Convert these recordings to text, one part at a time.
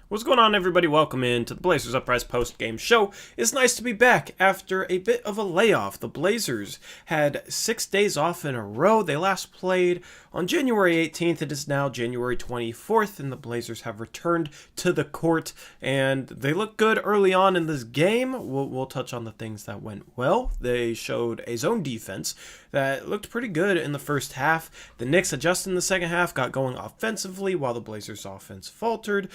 What's going on, everybody? Welcome in to the Blazers Uprise post-game show. It's nice to be back after a bit of a layoff. The Blazers had 6 days off in a row. They last played on January 18th. It is now January 24th, and the Blazers have returned to the court, and they look good early on in this game. We'll touch on the things that went well. They showed a zone defense that looked pretty good in the first half. The Knicks adjusted in the second half, got going offensively, while the Blazers' offense faltered.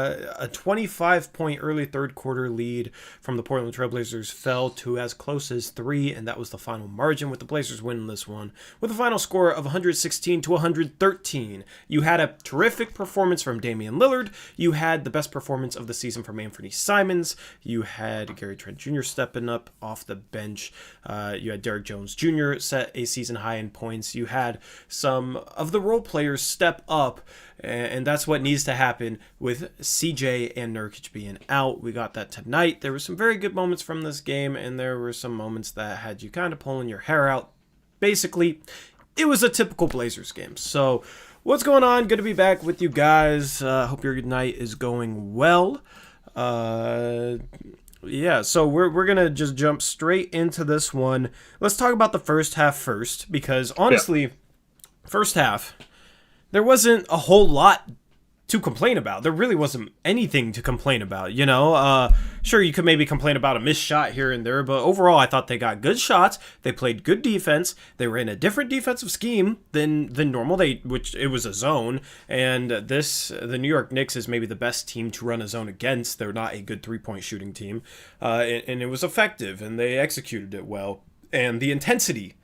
A 25-point early third quarter lead from the Portland Trailblazers fell to as close as 3, and that was the final margin, with the Blazers winning this one with a final score of 116 to 113. You had a terrific performance from Damian Lillard. You had the best performance of the season from Anthony Simons. You had Gary Trent Jr. stepping up off the bench. You had Derrick Jones Jr. set a season high in points. You had some of the role players step up, and that's what needs to happen with CJ and Nurkic being out. We got that tonight. There were some very good moments from this game, and there were some moments that had you kind of pulling your hair out. Basically, it was a typical Blazers game. So, what's going on? Good to be back with you guys. Hope your night is going well. Yeah, so we're going to just jump straight into this one. Let's talk about the first half first, because honestly, first half, there wasn't a whole lot to complain about. There really wasn't anything to complain about, you know? Sure, you could maybe complain about a missed shot here and there, but overall, I thought they got good shots. They played good defense. They were in a different defensive scheme than normal, which it was a zone, and the New York Knicks is maybe the best team to run a zone against. They're not a good three-point shooting team, and it was effective, and they executed it well, and the intensity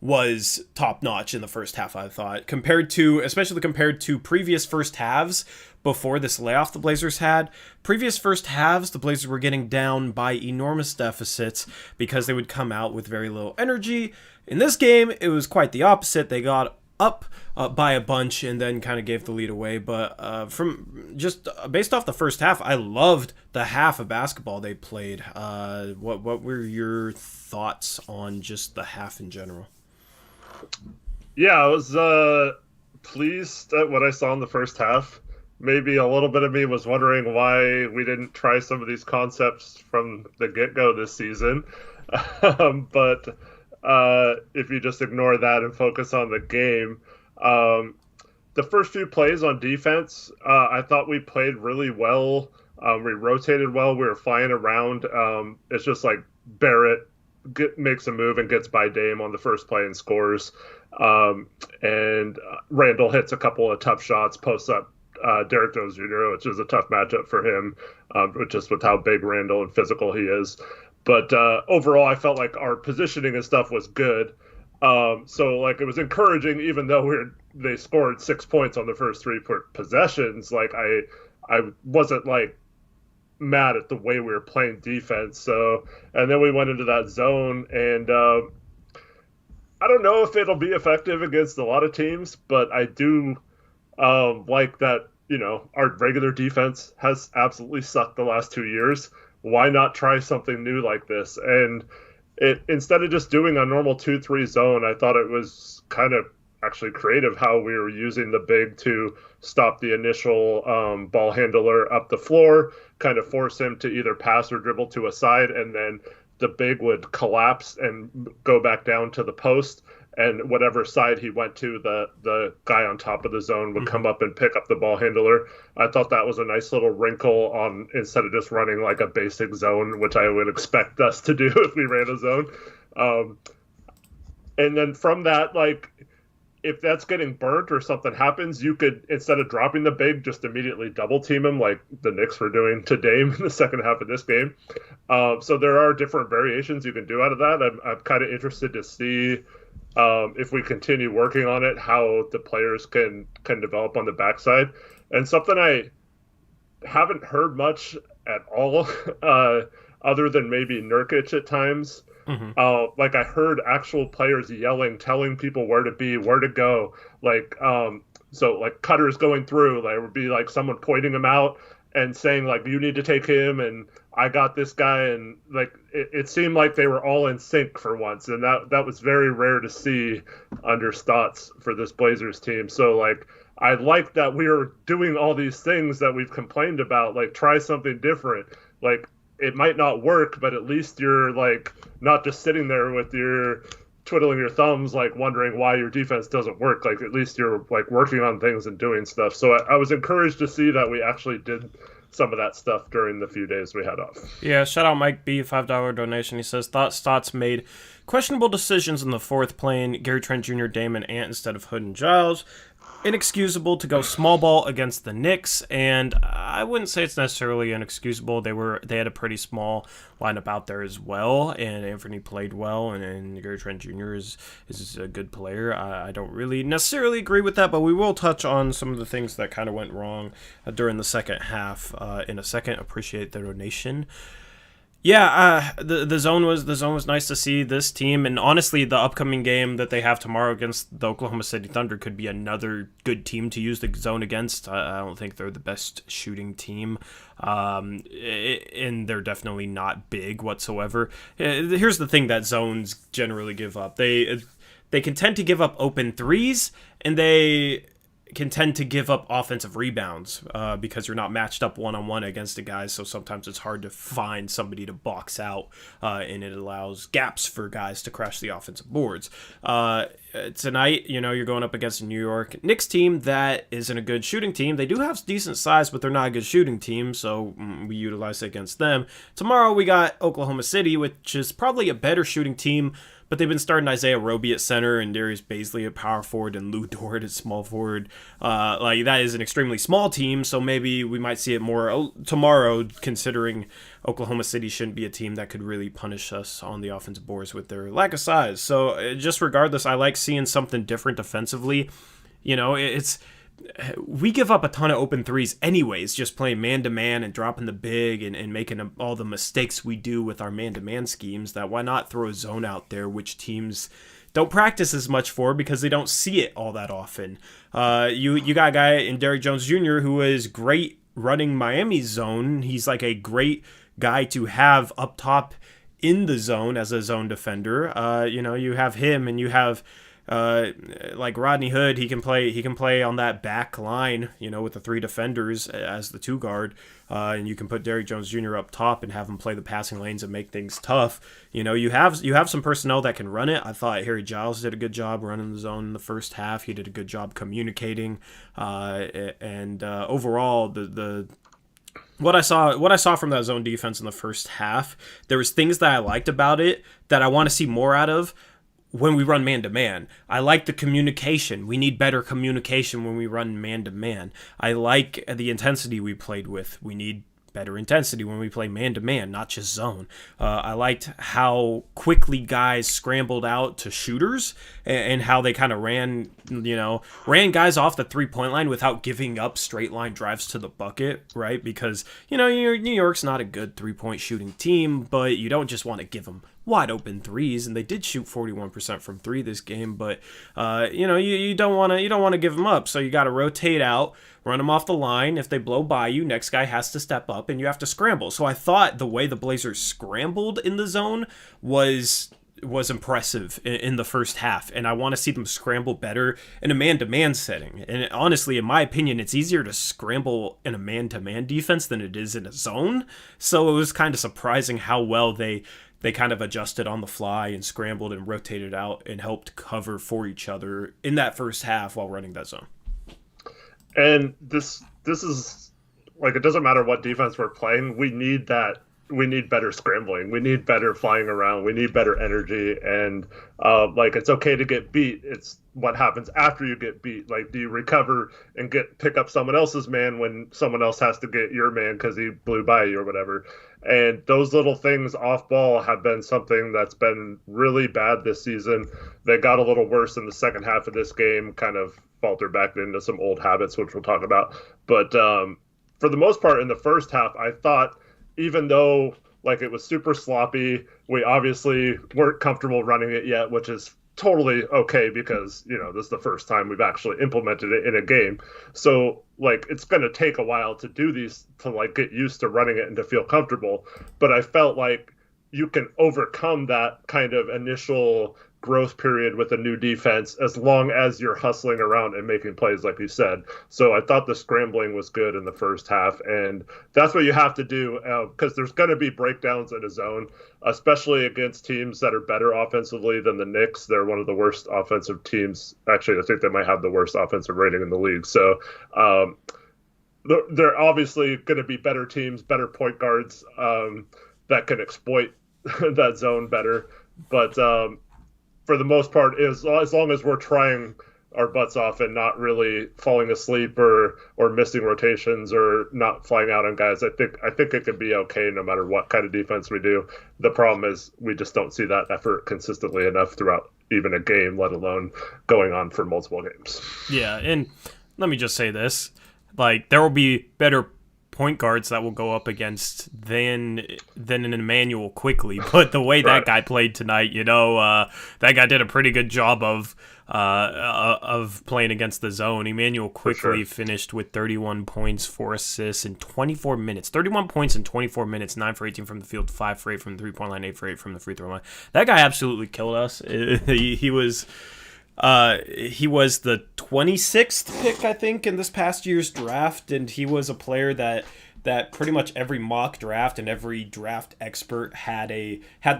was top notch in the first half, I thought, especially compared to previous first halves before this layoff the Blazers had. Previous first halves, the Blazers were getting down by enormous deficits because they would come out with very little energy. In this game, it was quite the opposite. They got up by a bunch and then kind of gave the lead away. But from just based off the first half, I loved the half of basketball they played. What were your thoughts on just the half in general? Yeah, I was pleased at what I saw in the first half. Maybe a little bit of me was wondering why we didn't try some of these concepts from the get-go this season. But if you just ignore that and focus on the game, the first few plays on defense, I thought we played really well. We rotated well. We were flying around. It's just like Barrett makes a move and gets by Dame on the first play and scores. And Randall hits a couple of tough shots, posts up Derrick Jones Jr., which is a tough matchup for him, just with how big Randall and physical he is. But overall, I felt like our positioning and stuff was good. So like it was encouraging, even though they scored 6 points on the first three possessions. Like I wasn't like mad at the way we were playing defense. So, and then we went into that zone, and I don't know if it'll be effective against a lot of teams, but I do like that, you know, our regular defense has absolutely sucked the last 2 years. Why not try something new like this? And instead of just doing a normal 2-3 zone, I thought it was kind of actually creative how we were using the big to stop the initial ball handler up the floor, kind of force him to either pass or dribble to a side, and then the big would collapse and go back down to the post, and whatever side he went to, the guy on top of the zone would come up and pick up the ball handler. I thought that was a nice little wrinkle on, instead of just running like a basic zone, which I would expect us to do if we ran a zone. And then from that, like, if that's getting burnt or something happens, you could, instead of dropping the big, just immediately double team him like the Knicks were doing to Dame in the second half of this game. So there are different variations you can do out of that. I'm kind of interested to see if we continue working on it, how the players can develop on the backside. And something I haven't heard much at all, other than maybe Nurkic at times. Like I heard actual players yelling, telling people where to be, where to go. Like, so like cutters going through, there would be like someone pointing them out, and saying like, you need to take him and I got this guy, and like it seemed like they were all in sync for once, and that was very rare to see under Stotts for this Blazers team. So like I like that we are doing all these things that we've complained about, like try something different. Like it might not work, but at least you're like not just sitting there with your twiddling your thumbs, like wondering why your defense doesn't work. Like at least you're like working on things and doing stuff. So I was encouraged to see that we actually did some of that stuff during the few days we had off. Yeah, shout out Mike B, $5 donation. He says, thought Stotts made questionable decisions in the fourth, playing Gary Trent Jr., Dame, and Ant instead of Hood and Giles. Inexcusable to go small ball against the Knicks, and I wouldn't say it's necessarily inexcusable. They had a pretty small lineup out there as well, and Anthony played well, and Gary Trent Jr. is a good player. I don't really necessarily agree with that, but we will touch on some of the things that kind of went wrong during the second half in a second. Appreciate the donation. Yeah, the zone was nice to see this team, and honestly, the upcoming game that they have tomorrow against the Oklahoma City Thunder could be another good team to use the zone against. I don't think they're the best shooting team, and they're definitely not big whatsoever. Here's the thing that zones generally give up: they can tend to give up open threes, and they can tend to give up offensive rebounds because you're not matched up one-on-one against the guys, so sometimes it's hard to find somebody to box out, and it allows gaps for guys to crash the offensive boards. Tonight, you're going up against a New York Knicks team that isn't a good shooting team. They do have decent size, but they're not a good shooting team, so we utilize it against them. Tomorrow we got Oklahoma City, which is probably a better shooting team, but they've been starting Isaiah Roby at center and Darius Baisley at power forward and Lou Dort at small forward. That is an extremely small team, so maybe we might see it more tomorrow, considering Oklahoma City shouldn't be a team that could really punish us on the offensive boards with their lack of size. So just regardless, I like seeing something different defensively. We give up a ton of open threes anyways, just playing man-to-man and dropping the big and making all the mistakes we do with our man-to-man schemes. That why not throw a zone out there, which teams don't practice as much for because they don't see it all that often. You got a guy in Derrick Jones Jr. who is great running Miami's zone. He's like a great guy to have up top in the zone as a zone defender. You have him, and you have like Rodney Hood. He can play on that back line, with the three defenders as the two guard, and you can put Derrick Jones Jr. up top and have him play the passing lanes and make things tough. You have some personnel that can run it. I thought Harry Giles did a good job running the zone in the first half. He did a good job communicating, and overall what I saw from that zone defense in the first half, there was things that I liked about it that I want to see more out of when we run man-to-man. I like the communication. We need better communication when we run man-to-man. I like the intensity we played with. We need better intensity when we play man-to-man, not just zone. I liked how quickly guys scrambled out to shooters and how they kind of ran guys off the three-point line without giving up straight-line drives to the bucket, right? Because, New York's not a good three-point shooting team, but you don't just want to give them wide open threes, and they did shoot 41% from three this game, but you don't want to give them up, so you got to rotate out, run them off the line. If they blow by you, next guy has to step up, and you have to scramble. So I thought the way the Blazers scrambled in the zone was impressive in the first half, and I want to see them scramble better in a man-to-man setting. And honestly, in my opinion, it's easier to scramble in a man-to-man defense than it is in a zone. So it was kind of surprising how well they kind of adjusted on the fly and scrambled and rotated out and helped cover for each other in that first half while running that zone. And this is like, it doesn't matter what defense we're playing. We need that. We need better scrambling. We need better flying around. We need better energy. And it's okay to get beat. It's what happens after you get beat. Like, do you recover and pick up someone else's man when someone else has to get your man because he blew by you or whatever? And those little things off ball have been something that's been really bad this season. They got a little worse in the second half of this game, kind of faltered back into some old habits, which we'll talk about. But for the most part, in the first half, I thought, even though like it was super sloppy, we obviously weren't comfortable running it yet, which is totally okay because, this is the first time we've actually implemented it in a game. So, like, it's going to take a while to do these, to, like, get used to running it and to feel comfortable. But I felt like you can overcome that kind of initial growth period with a new defense as long as you're hustling around and making plays, like you said. So I thought the scrambling was good in the first half, and that's what you have to do because there's going to be breakdowns in a zone, especially against teams that are better offensively than the Knicks. They're one of the worst offensive teams. Actually, I think they might have the worst offensive rating in the league. So they're obviously going to be better teams, better point guards that can exploit that zone better. But for the most part, as long as we're trying our butts off and not really falling asleep or missing rotations or not flying out on guys, I think it could be okay no matter what kind of defense we do. The problem is we just don't see that effort consistently enough throughout even a game, let alone going on for multiple games. Yeah, and let me just say this. Like, there will be better point guards that will go up against than an Emmanuel Quickly, but the way that guy played tonight, that guy did a pretty good job of playing against the zone. Emmanuel Quickly finished with 31 points, 4 assists in 24 minutes. 31 points in 24 minutes, 9 for 18 from the field, 5 for 8 from the three-point line, 8 for 8 from the free throw line. That guy absolutely killed us. He was the 26th pick, I think, in this past year's draft, and he was a player that pretty much every mock draft and every draft expert had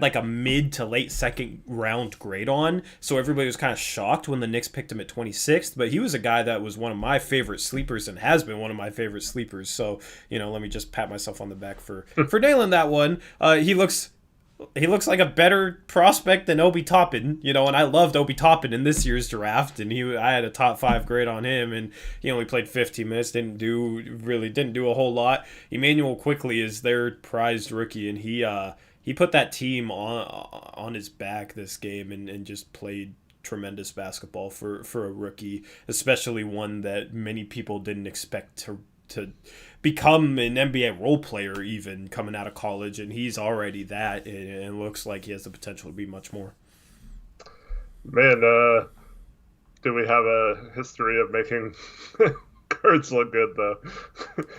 like a mid to late second round grade on. So everybody was kind of shocked when the Knicks picked him at 26th, but he was a guy that was one of my favorite sleepers and has been one of my favorite sleepers. So, let me just pat myself on the back for nailing that one. He looks like a better prospect than Obi Toppin, and I loved Obi Toppin in this year's draft, and I had a top 5 grade on him, and he only played 15 minutes, didn't do a whole lot. Emmanuel Quickly is their prized rookie, and he put that team on his back this game and just played tremendous basketball for a rookie, especially one that many people didn't expect to become an NBA role player even coming out of college, and he's already that, and it looks like he has the potential to be much more. Man, do we have a history of making cards look good though?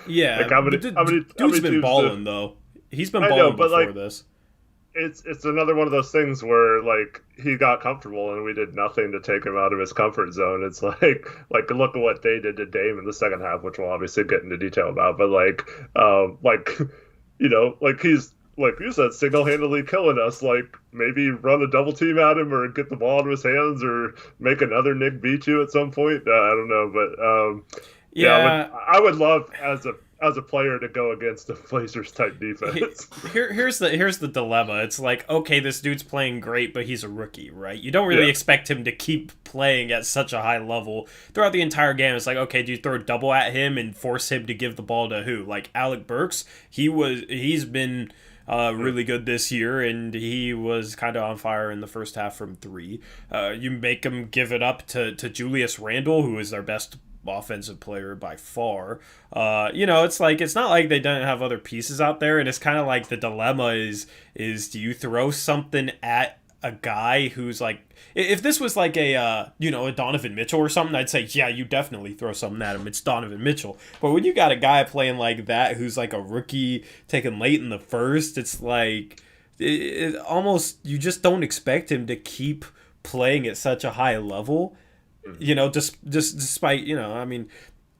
Yeah, like dude's been balling though. He's been balling before this. It's another one of those things where, like, he got comfortable and we did nothing to take him out of his comfort zone. It's like look at what they did to Dame in the second half, which we'll obviously get into detail about. But he's, like you said, single-handedly killing us. Like, maybe run a double team at him or get the ball into his hands or make another Nick beat you at some point. I don't know, but I would love as a player to go against a Blazers type defense. Here's the dilemma. It's like, okay, this dude's playing great, but he's a rookie, right? You don't really expect him to keep playing at such a high level throughout the entire game. It's like, okay, do you throw a double at him and force him to give the ball to who? Like Alec Burks? He's been really good this year, and he was kind of on fire in the first half from 3. You make him give it up to Julius Randle, who is their best offensive player by far. It's not like they don't have other pieces out there, and it's kind of like the dilemma is do you throw something at a guy who's like, if this was like a Donovan Mitchell or something, I'd say, yeah, you definitely throw something at him. It's Donovan Mitchell. But when you got a guy playing like that who's like a rookie taken late in the first, it's like it almost, you just don't expect him to keep playing at such a high level. Just despite,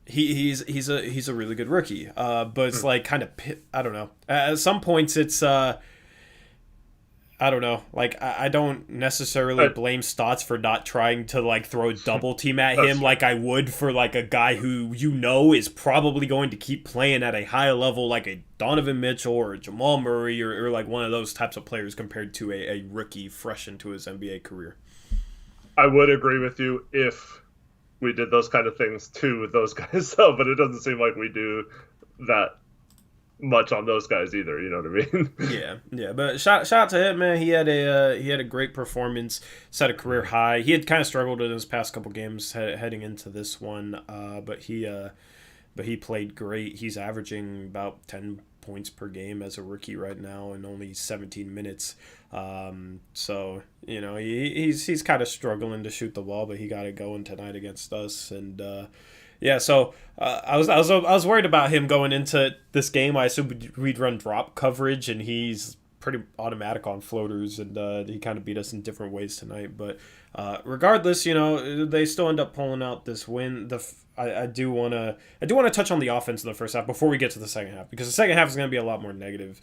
he's a really good rookie. But it's like kind of, I don't know. At some points it's, I don't know. Like, I don't necessarily blame Stotts for not trying to, like, throw a double team at him like I would for, like, a guy who is probably going to keep playing at a high level, like a Donovan Mitchell or a Jamal Murray or like one of those types of players compared to a rookie fresh into his NBA career. I would agree with you if we did those kind of things too with those guys, though, but it doesn't seem like we do that much on those guys either. You know what I mean? Yeah. But shout out to him, man. He had a great performance, set a career high. He had kind of struggled in his past couple games heading into this one, but he played great. He's averaging about 10 points per game as a rookie right now in only 17 minutes. So he's kind of struggling to shoot the ball, but he got it going tonight against us. And yeah, so I was worried about him going into this game. I assumed we'd run drop coverage, and he's pretty automatic on floaters, and he kind of beat us in different ways tonight. But regardless, they still end up pulling out this win. I do want to touch on the offense in the first half before we get to the second half, because the second half is going to be a lot more negative.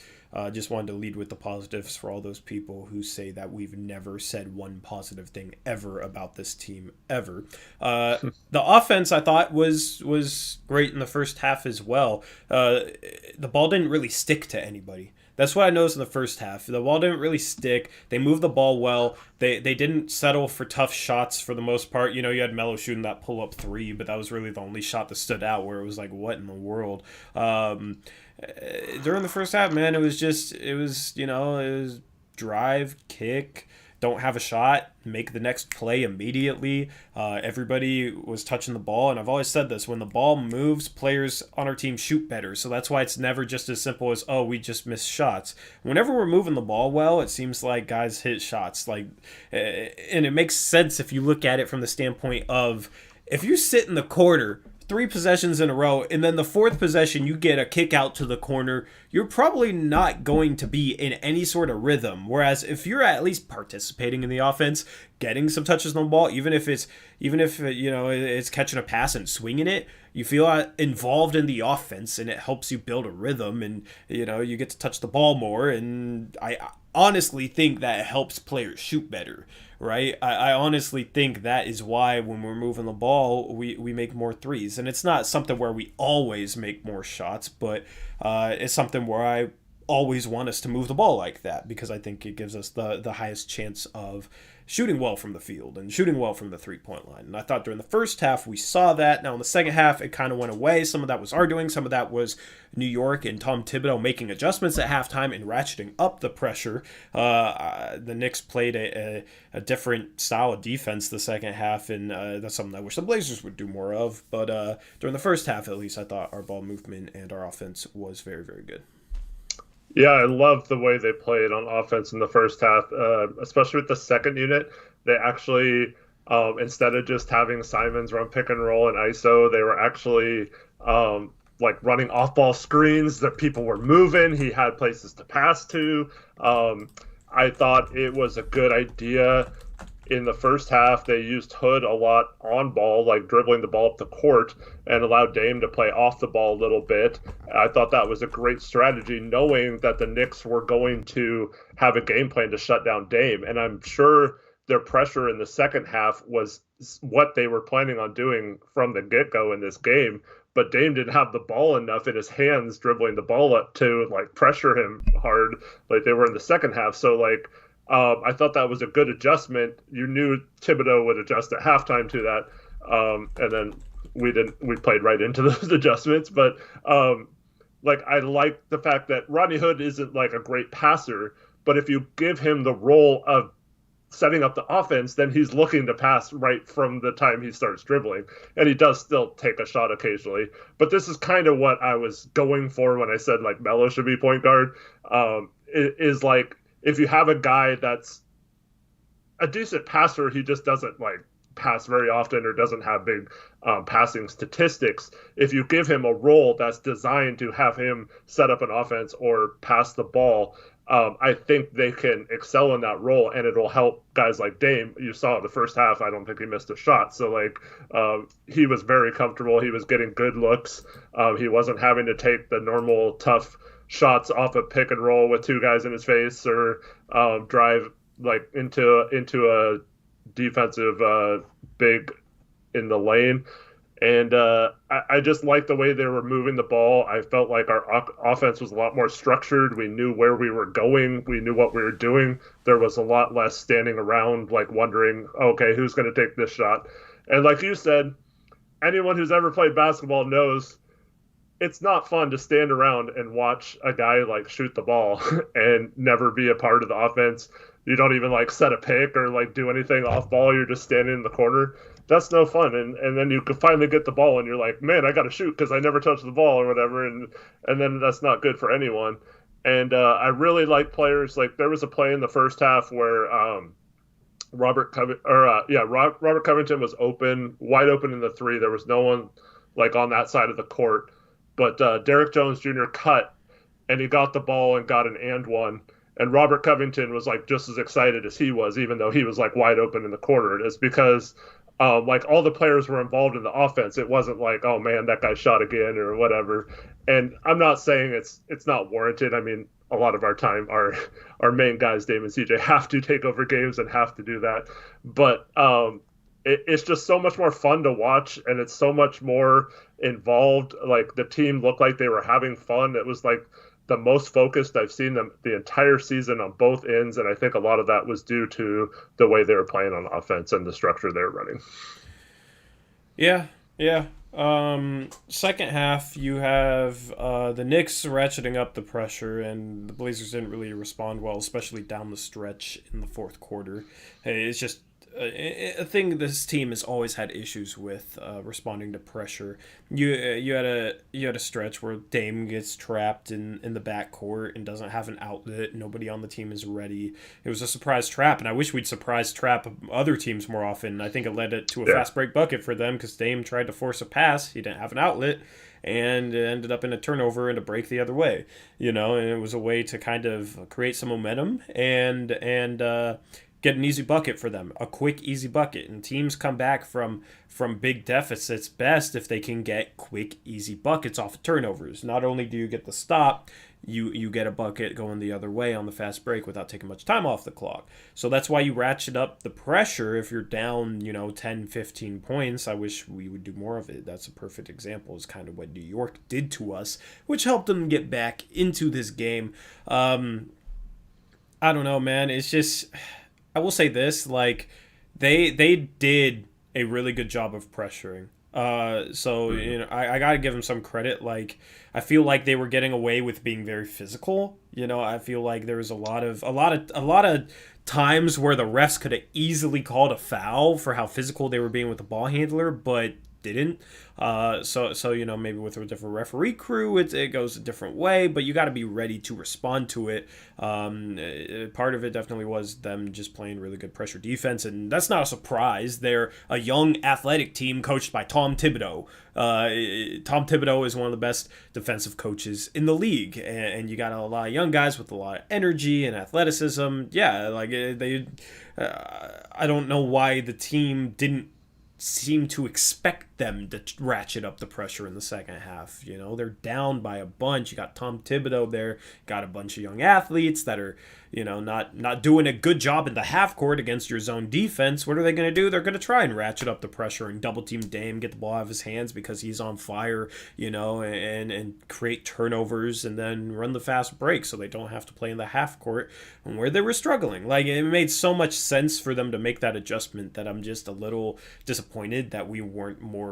Just wanted to lead with the positives for all those people who say that we've never said one positive thing ever about this team ever. The offense I thought was great in the first half as well. The ball didn't really stick to anybody. That's what I noticed in the first half. The ball didn't really stick. They moved the ball well. They didn't settle for tough shots for the most part. You had Melo shooting that pull-up three, but that was really the only shot that stood out where it was like, what in the world? During the first half, man, it was drive, kick, don't have a shot, make the next play immediately. Everybody was touching the ball, and I've always said this, when the ball moves, players on our team shoot better. So that's why it's never just as simple as, oh, we just missed shots. Whenever we're moving the ball well, it seems like guys hit shots. And it makes sense if you look at it from the standpoint of, if you sit in the corner 3 possessions in a row, and then the 4th possession you get a kick out to the corner, you're probably not going to be in any sort of rhythm. Whereas if you're at least participating in the offense, getting some touches on the ball, even if it's catching a pass and swinging it, you feel involved in the offense, and it helps you build a rhythm, and you get to touch the ball more. And I honestly think that helps players shoot better. Right? I honestly think that is why when we're moving the ball, we make more threes. And it's not something where we always make more shots, but it's something where I always want us to move the ball like that, because I think it gives us the highest chance of shooting well from the field and shooting well from the three-point line. And I thought during the first half we saw that. Now in the second half it kind of went away. Some of that was our doing. Some of that was New York and Tom Thibodeau making adjustments at halftime and ratcheting up the pressure. The Knicks played a different style of defense the second half, and that's something I wish the Blazers would do more of. But during the first half, at least, I thought our ball movement and our offense was very, very good. Yeah, I love the way they played on offense in the first half, especially with the second unit. They actually, instead of just having Simons run pick and roll and ISO, they were actually running off-ball screens that people were moving. He had places to pass to. I thought it was a good idea. In the first half, they used Hood a lot on ball, like dribbling the ball up the court, and allowed Dame to play off the ball a little bit. I thought that was a great strategy, knowing that the Knicks were going to have a game plan to shut down Dame. And I'm sure their pressure in the second half was what they were planning on doing from the get-go in this game. But Dame didn't have the ball enough in his hands dribbling the ball up to pressure him hard like they were in the second half. So I thought that was a good adjustment. You knew Thibodeau would adjust at halftime to that, and then we didn't. We played right into those adjustments. But I like the fact that Rodney Hood isn't a great passer, but if you give him the role of setting up the offense, then he's looking to pass right from the time he starts dribbling, and he does still take a shot occasionally. But this is kind of what I was going for when I said Melo should be point guard. If you have a guy that's a decent passer, he just doesn't pass very often or doesn't have big passing statistics. If you give him a role that's designed to have him set up an offense or pass the ball, I think they can excel in that role, and it'll help guys like Dame. You saw in the first half, I don't think he missed a shot. So he was very comfortable. He was getting good looks. He wasn't having to take the normal tough shots off a pick and roll with 2 guys in his face, or drive into a defensive big in the lane. And I just liked the way they were moving the ball. I felt like our offense was a lot more structured. We knew where we were going. We knew what we were doing. There was a lot less standing around wondering, okay, who's going to take this shot? And like you said, anyone who's ever played basketball knows it's not fun to stand around and watch a guy shoot the ball and never be a part of the offense, you don't even like set a pick or like do anything off ball. You're just standing in the corner. That's no fun. And then you can finally get the ball and you're like, man, I got to shoot because I never touched the ball or whatever. And then that's not good for anyone. And I really like players like there was a play in the first half where Robert Covington was wide open in the three. There was no one like on that side of the court, but Derek Jones Jr. cut and he got the ball and got an and one. And Robert Covington was like just as excited as he was, even though he was like wide open in the corner. It's because like all the players were involved in the offense. It wasn't like, oh man, that guy shot again or whatever. And I'm not saying it's not warranted. I mean, a lot of our time, our main guys, Dame and CJ, have to take over games and have to do that. But it's just so much more fun to watch, and it's so much more involved. Like the team looked like they were having fun. It was like the most focused I've seen them the entire season on both ends, and I think a lot of that was due to the way they were playing on offense and the structure they were running. Yeah. Second half, you have the Knicks ratcheting up the pressure, and the Blazers didn't really respond well, especially down the stretch in the fourth quarter. Hey, it's just a thing this team has always had issues with, responding to pressure. You had a stretch where Dame gets trapped in the backcourt and doesn't have an outlet. Nobody on the team is ready. It was a surprise trap, and I wish we'd surprise trap other teams more often. I think it led to a fast break bucket for them because Dame tried to force a pass. He didn't have an outlet, and it ended up in a turnover and a break the other way. And it was a way to kind of create some momentum and get an easy bucket for them, a quick, easy bucket. And teams come back from big deficits best if they can get quick, easy buckets off of turnovers. Not only do you get the stop, you get a bucket going the other way on the fast break without taking much time off the clock. So that's why you ratchet up the pressure if you're down, 10, 15 points. I wish we would do more of it. That's a perfect example. Is kind of what New York did to us, which helped them get back into this game. I don't know, man. It's just... I will say this, like they did a really good job of pressuring. I gotta give them some credit. Like I feel like they were getting away with being very physical. I feel like there was a lot of times where the refs could have easily called a foul for how physical they were being with the ball handler, but didn't. So maybe with a different referee crew, it goes a different way, but you got to be ready to respond to it. Part of it definitely was them just playing really good pressure defense, and that's not a surprise. They're a young athletic team coached by Tom Thibodeau. Tom Thibodeau is one of the best defensive coaches in the league, and you got a lot of young guys with a lot of energy and athleticism. Yeah, like I don't know why the team didn't seem to expect them to ratchet up the pressure in the second half. They're down by a bunch. You got Tom Thibodeau there, got a bunch of young athletes that are, not doing a good job in the half court against your zone defense. What are they going to do? They're going to try and ratchet up the pressure and double team Dame, get the ball out of his hands because he's on fire, and create turnovers and then run the fast break so they don't have to play in the half court where they were struggling. Like, it made so much sense for them to make that adjustment that I'm just a little disappointed that we weren't more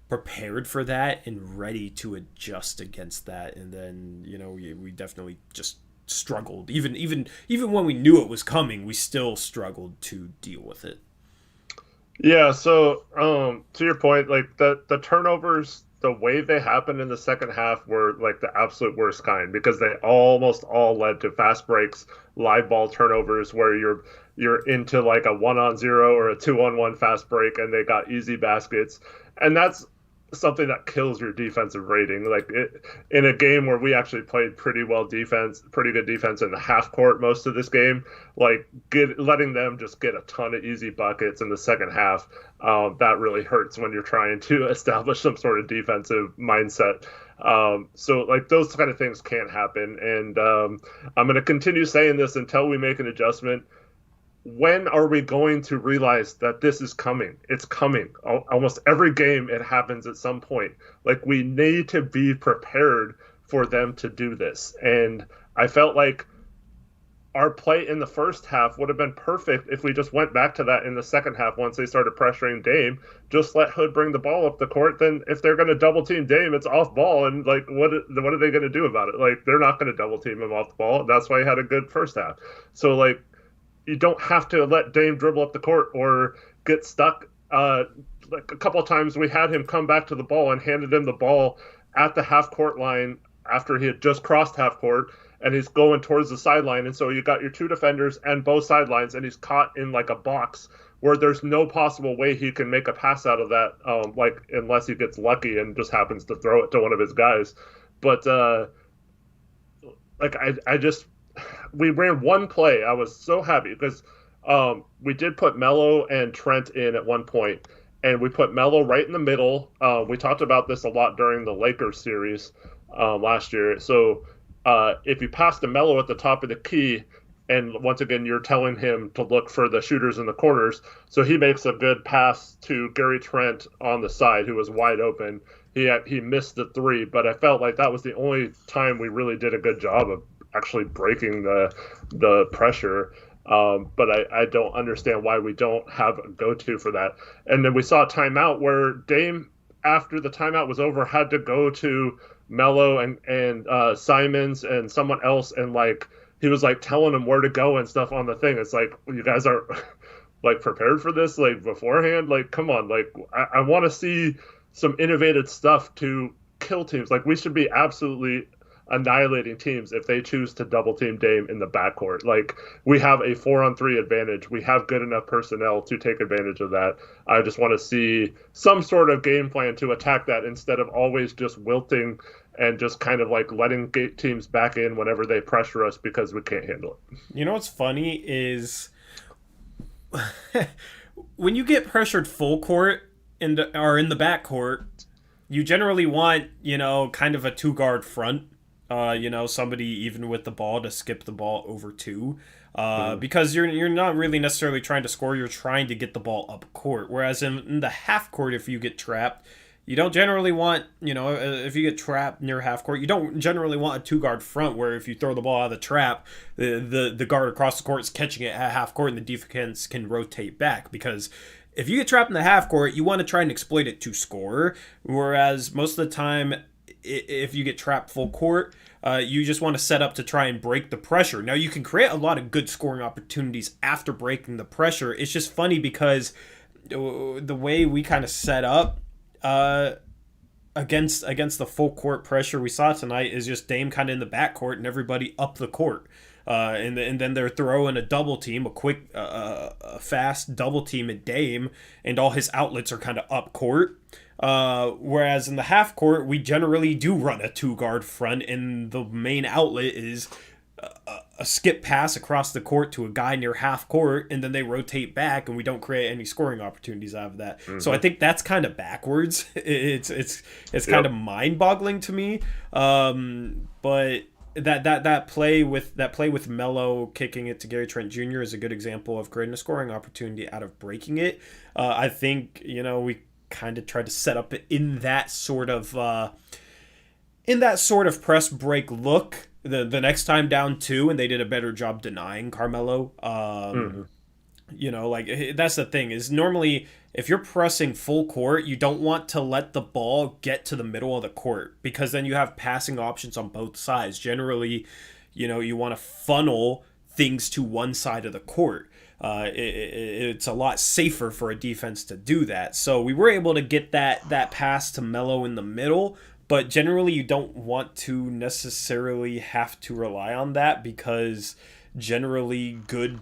prepared for that and ready to adjust against that. And then, we definitely just struggled. Even when we knew it was coming, we still struggled to deal with it. Yeah, so to your point, like the turnovers, the way they happened in the second half were like the absolute worst kind because they almost all led to fast breaks, live ball turnovers where you're into like a 1-on-0 or a 2-on-1 fast break and they got easy baskets. And that's something that kills your defensive rating. Like in a game where we actually played pretty good defense in the half court most of this game, like letting them just get a ton of easy buckets in the second half, that really hurts when you're trying to establish some sort of defensive mindset. So like those kind of things can't happen. And I'm going to continue saying this until we make an adjustment. When are we going to realize that this is coming? It's coming. Almost every game it happens at some point. Like we need to be prepared for them to do this. And I felt like our play in the first half would have been perfect if we just went back to that in the second half once they started pressuring Dame. Just let Hood bring the ball up the court. Then if they're going to double team Dame, it's off ball. And like, what are they going to do about it? Like, they're not going to double team him off the ball. That's why he had a good first half. So like, you don't have to let Dame dribble up the court or get stuck. Like a couple of times we had him come back to the ball and handed him the ball at the half court line after he had just crossed half court, and he's going towards the sideline. And so you got your two defenders and both sidelines, and he's caught in like a box where there's no possible way he can make a pass out of that, like unless he gets lucky and just happens to throw it to one of his guys. But like I just we ran one play. I was so happy because we did put Melo and Trent in at one point, and we put Melo right in the middle. We talked about this a lot during the Lakers series last year. So if you pass to Melo at the top of the key, and once again, you're telling him to look for the shooters in the corners. So he makes a good pass to Gary Trent on the side, who was wide open. He missed the three, but I felt like that was the only time we really did a good job of actually breaking the pressure. But I don't understand why we don't have a go-to for that. And then we saw a timeout where Dame, after the timeout was over, had to go to Melo and Simons and someone else, and like he was like telling them where to go and stuff on the thing. It's like, you guys are like prepared for this like beforehand. Like, come on, like I want to see some innovative stuff to kill teams. Like we should be absolutely annihilating teams if they choose to double team Dame in the backcourt. Like we have a 4-on-3 advantage. We have good enough personnel to take advantage of that. I just want to see some sort of game plan to attack that instead of always just wilting and just kind of like letting teams back in whenever they pressure us because we can't handle it. You know what's funny is when you get pressured full court or in the backcourt, you generally want, kind of a two-guard front. Somebody even with the ball to skip the ball over two, because you're not really necessarily trying to score. You're trying to get the ball up court. Whereas in the half court, if you get trapped, you don't generally want, if you get trapped near half court, you don't generally want a two-guard front where if you throw the ball out of the trap, the guard across the court is catching it at half court and the defense can rotate back. Because if you get trapped in the half court, you want to try and exploit it to score. Whereas most of the time, if you get trapped full court, you just want to set up to try and break the pressure. Now, you can create a lot of good scoring opportunities after breaking the pressure. It's just funny because the way we kind of set up against the full court pressure we saw tonight is just Dame kind of in the backcourt and everybody up the court. And then they're throwing a double team, a quick, a fast double team at Dame, and all his outlets are kind of up court. Whereas in the half court, we generally do run a two-guard front, and the main outlet is a skip pass across the court to a guy near half court, and then they rotate back, and we don't create any scoring opportunities out of that. Mm-hmm. So I think that's kind of backwards. It's kind of mind-boggling to me. But that play with Melo kicking it to Gary Trent Jr. is a good example of creating a scoring opportunity out of breaking it. I think we kind of tried to set up in that sort of press break look the next time down two, and they did a better job denying Carmelo. That's the thing is normally if you're pressing full court, you don't want to let the ball get to the middle of the court because then you have passing options on both sides. Generally, you want to funnel things to one side of the court. It's a lot safer for a defense to do that. So we were able to get that pass to Melo in the middle, but generally you don't want to necessarily have to rely on that because generally good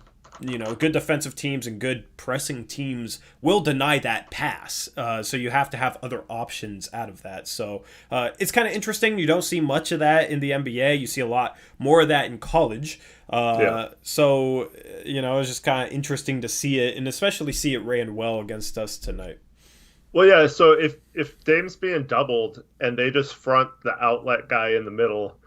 defensive teams and good pressing teams will deny that pass. So you have to have other options out of that. So it's kind of interesting. You don't see much of that in the NBA. You see a lot more of that in college. So, it was just kind of interesting to see it and especially see it ran well against us tonight. Well, yeah, so if Dame's being doubled and they just front the outlet guy in the middle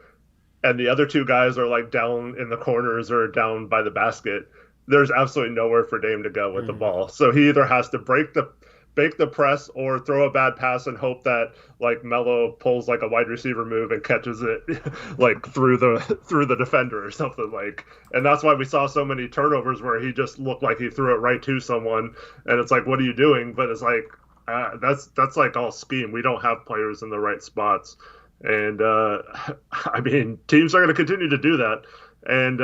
and the other two guys are like down in the corners or down by the basket, there's absolutely nowhere for Dame to go with the ball. So he either has to break the press or throw a bad pass and hope that like Melo pulls like a wide receiver move and catches it like through the defender or something like. And that's why we saw so many turnovers where he just looked like he threw it right to someone and it's like, what are you doing? But it's like that's like all scheme. We don't have players in the right spots. And teams are going to continue to do that. And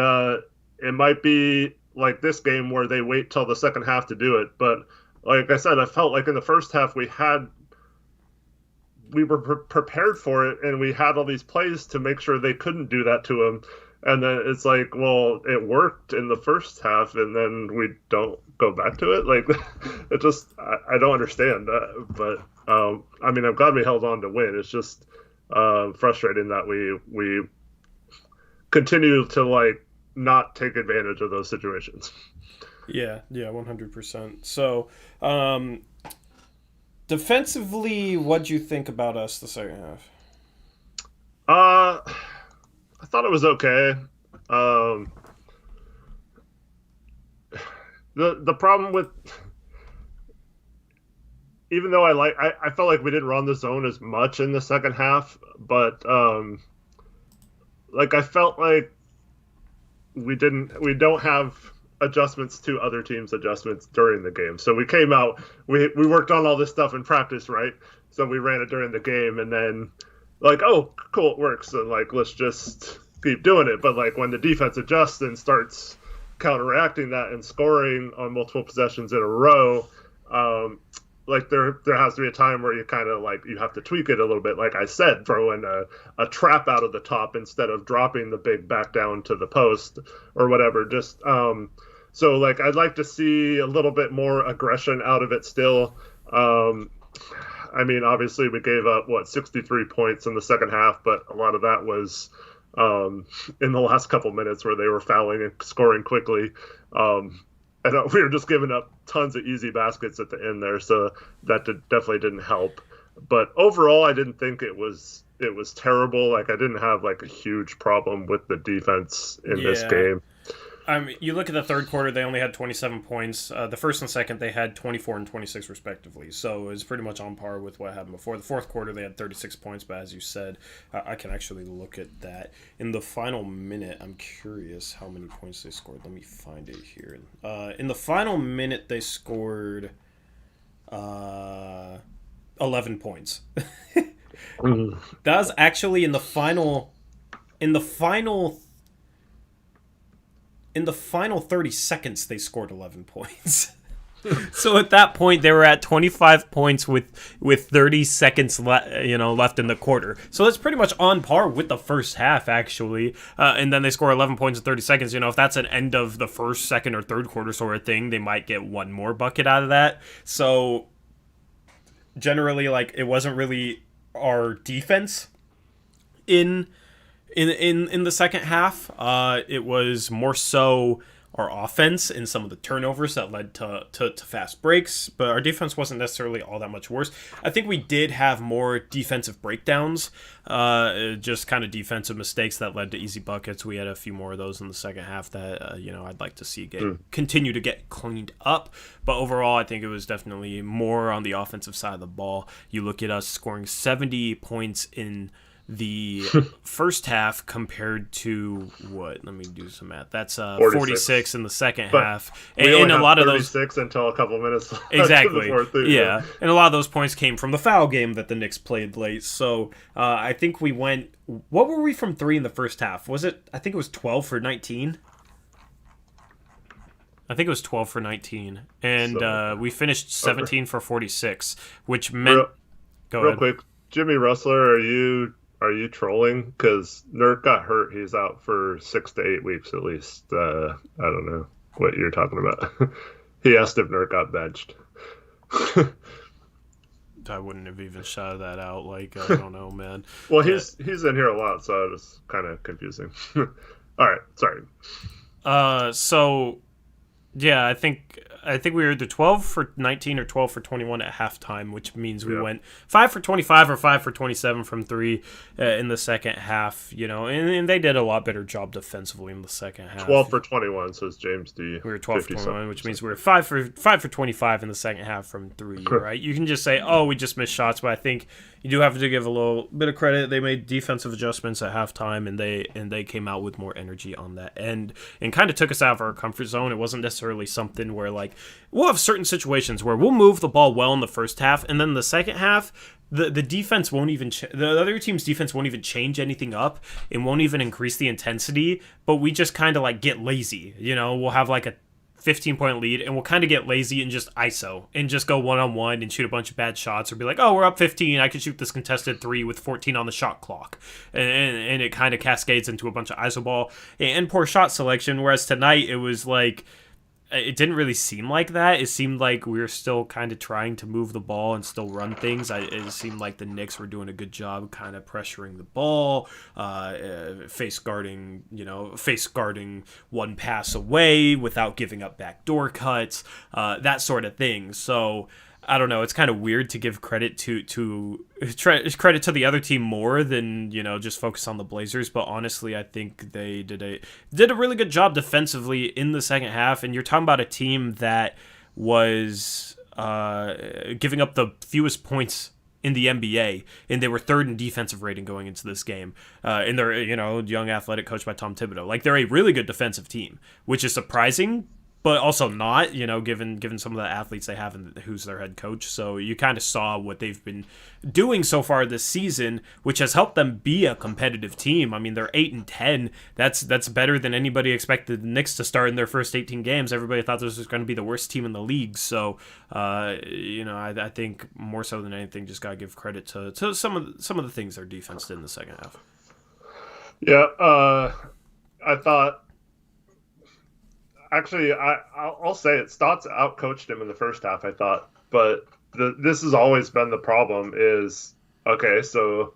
it might be like this game where they wait till the second half to do it. But like I said, I felt like in the first half we were prepared for it, and we had all these plays to make sure they couldn't do that to him. And then it's like, well, it worked in the first half, and then we don't go back to it. Like, it just, I don't understand. But I mean, I'm glad we held on to win. It's just frustrating that we continue to like not take advantage of those situations. Yeah, 100%. So, defensively, what'd you think about us the second half? I thought it was okay. The problem with, even though I felt like we didn't run the zone as much in the second half, but like I felt like we don't have adjustments to other teams' adjustments during the game. So we came out, we worked on all this stuff in practice, right? So we ran it during the game, and then like, oh, cool, it works, and like let's just keep doing it. But like when the defense adjusts and starts counteracting that and scoring on multiple possessions in a row, like there has to be a time where you kind of like you have to tweak it a little bit. Like I said, throw in a trap out of the top instead of dropping the big back down to the post or whatever. Just so like I'd like to see a little bit more aggression out of it still. I mean, obviously we gave up 63 points in the second half, but a lot of that was in the last couple minutes where they were fouling and scoring quickly. And we were just giving up tons of easy baskets at the end there, so that definitely didn't help. But overall, I didn't think it was terrible. Like I didn't have like a huge problem with the defense in this game. You look at the third quarter, they only had 27 points. The first and second, they had 24 and 26 respectively. So it was pretty much on par with what happened before. The fourth quarter, they had 36 points, but as you said, I can actually look at that. In the final minute, I'm curious how many points they scored. Let me find it here. In the final minute, they scored 11 points. That was actually in the final 30 seconds, they scored 11 points. So at that point, they were at 25 points with 30 seconds left in the quarter. So that's pretty much on par with the first half, actually. And then they score 11 points in 30 seconds. If that's an end of the first, second, or third quarter sort of thing, they might get one more bucket out of that. So generally, like, it wasn't really our defense in the second half. It was more so our offense and some of the turnovers that led to fast breaks, but our defense wasn't necessarily all that much worse. I think we did have more defensive breakdowns, just kind of defensive mistakes that led to easy buckets. We had a few more of those in the second half that I'd like to see continue to get cleaned up. But overall, I think it was definitely more on the offensive side of the ball. You look at us scoring 70 points in the first half compared to what? Let me do some math. That's 46 in the second half, and a lot of those 36 until a couple minutes left. Exactly. Yeah, and a lot of those points came from the foul game that the Knicks played late. So I think we went. What were we from three in the first half? Was it? I think it was 12 for 19. I think it was 12 for 19, and we finished 17 for 46, which meant. Go ahead. Real quick, Jimmy Rustler, are you trolling? Because Nurk got hurt. He's out for 6 to 8 weeks at least. I don't know what you're talking about. He asked if Nurk got benched. I wouldn't have even shouted that out. Like, I don't know, man. Well, he's in here a lot, so it was kind of confusing. All right, sorry. So, yeah, I think we were either 12 for 19 or 12 for 21 at halftime, which means we went 5 for 25 or 5 for 27 from three in the second half, and they did a lot better job defensively in the second half. 12 for 21, says James D. We were 12 for 21, which means we were 5 for 25 in the second half from three, right? You can just say, oh, we just missed shots, but I think you do have to give a little bit of credit. They made defensive adjustments at halftime, and they came out with more energy on that end and kind of took us out of our comfort zone. It wasn't necessarily something where, like, we'll have certain situations where we'll move the ball well in the first half, and then the second half, the defense won't even the other team's defense won't even change anything up and won't even increase the intensity, but we just kind of like get lazy. We'll have like a 15-point lead and we'll kind of get lazy and just ISO and just go one-on-one and shoot a bunch of bad shots, or be like, oh, we're up 15, I can shoot this contested 3 with 14 on the shot clock. And it kind of cascades into a bunch of ISO ball and poor shot selection, whereas tonight it was like, it didn't really seem like that. It seemed like we were still kind of trying to move the ball and still run things. It seemed like the Knicks were doing a good job kind of pressuring the ball, face guarding one pass away without giving up backdoor cuts, that sort of thing. So I don't know. It's kind of weird to give credit to the other team more than, just focus on the Blazers. But honestly, I think they did a really good job defensively in the second half. And you're talking about a team that was giving up the fewest points in the NBA, and they were third in defensive rating going into this game. And they're young athletic coach by Tom Thibodeau. Like, they're a really good defensive team, which is surprising, but also not, given some of the athletes they have and who's their head coach. So you kind of saw what they've been doing so far this season, which has helped them be a competitive team. I mean, they're 8-10. That's better than anybody expected the Knicks to start in their first 18 games. Everybody thought this was going to be the worst team in the league. So, I think more so than anything, just got to give credit to some of the things their defense did in the second half. Yeah, I thought. Actually, I'll say it. Stotts outcoached him in the first half, I thought. But this has always been the problem is, okay, so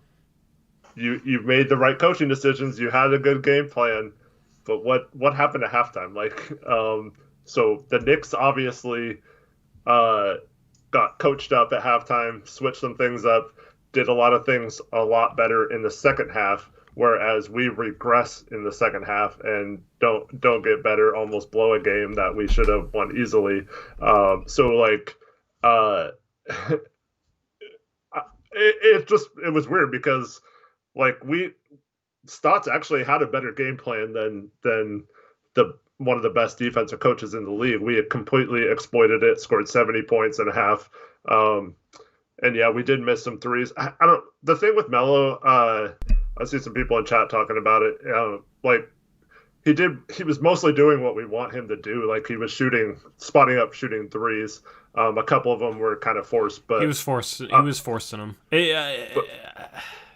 you've made the right coaching decisions. You had a good game plan. But what happened at halftime? So the Knicks obviously got coached up at halftime, switched some things up, did a lot of things a lot better in the second half. Whereas we regress in the second half and don't get better, almost blow a game that we should have won easily. It was weird because Stotts actually had a better game plan than one of the best defensive coaches in the league. We had completely exploited it, scored 70 points and a half. And yeah, we did miss some threes. The thing with Melo, I see some people in chat talking about it. He was mostly doing what we want him to do. Like, he was spotting up, shooting threes. A couple of them were kind of forced, but he was forcing them. I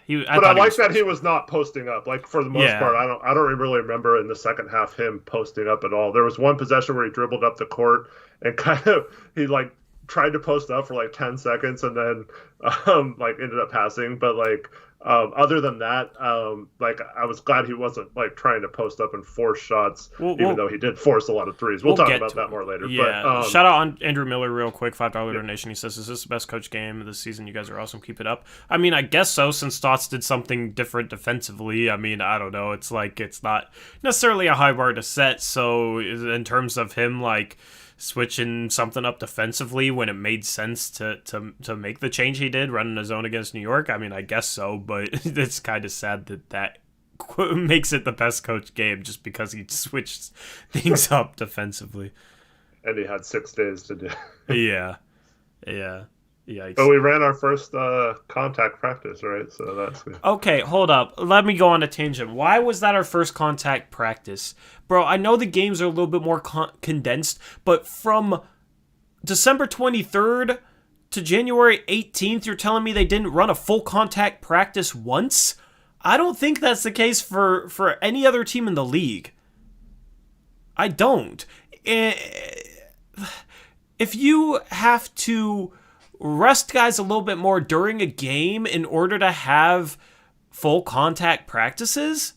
like that he was not posting up. Like, for the most part, I don't really remember in the second half him posting up at all. There was one possession where he dribbled up the court and he tried to post up for 10 seconds and then ended up passing, but other than that, I was glad he wasn't trying to post up and force shots, even though he did force a lot of threes. We'll talk about that more later. Yeah. But, shout out on Andrew Miller real quick, $5 donation. He says, "Is this the best coach game of the season? You guys are awesome. Keep it up." I mean, I guess so, since Stotts did something different defensively. I mean, I don't know. It's it's not necessarily a high bar to set. So in terms of him switching something up defensively when it made sense to make the change he did, running a zone against New York, I mean, I guess so, but it's kind of sad that makes it the best coach game just because he switched things up defensively. And he had 6 days to do. Yeah. Yikes. But we ran our first contact practice, right? So that's good. Okay, hold up. Let me go on a tangent. Why was that our first contact practice? Bro, I know the games are a little bit more condensed, but from December 23rd to January 18th, you're telling me they didn't run a full contact practice once? I don't think that's the case for any other team in the league. I don't. If you have to rest guys a little bit more during a game in order to have full contact practices,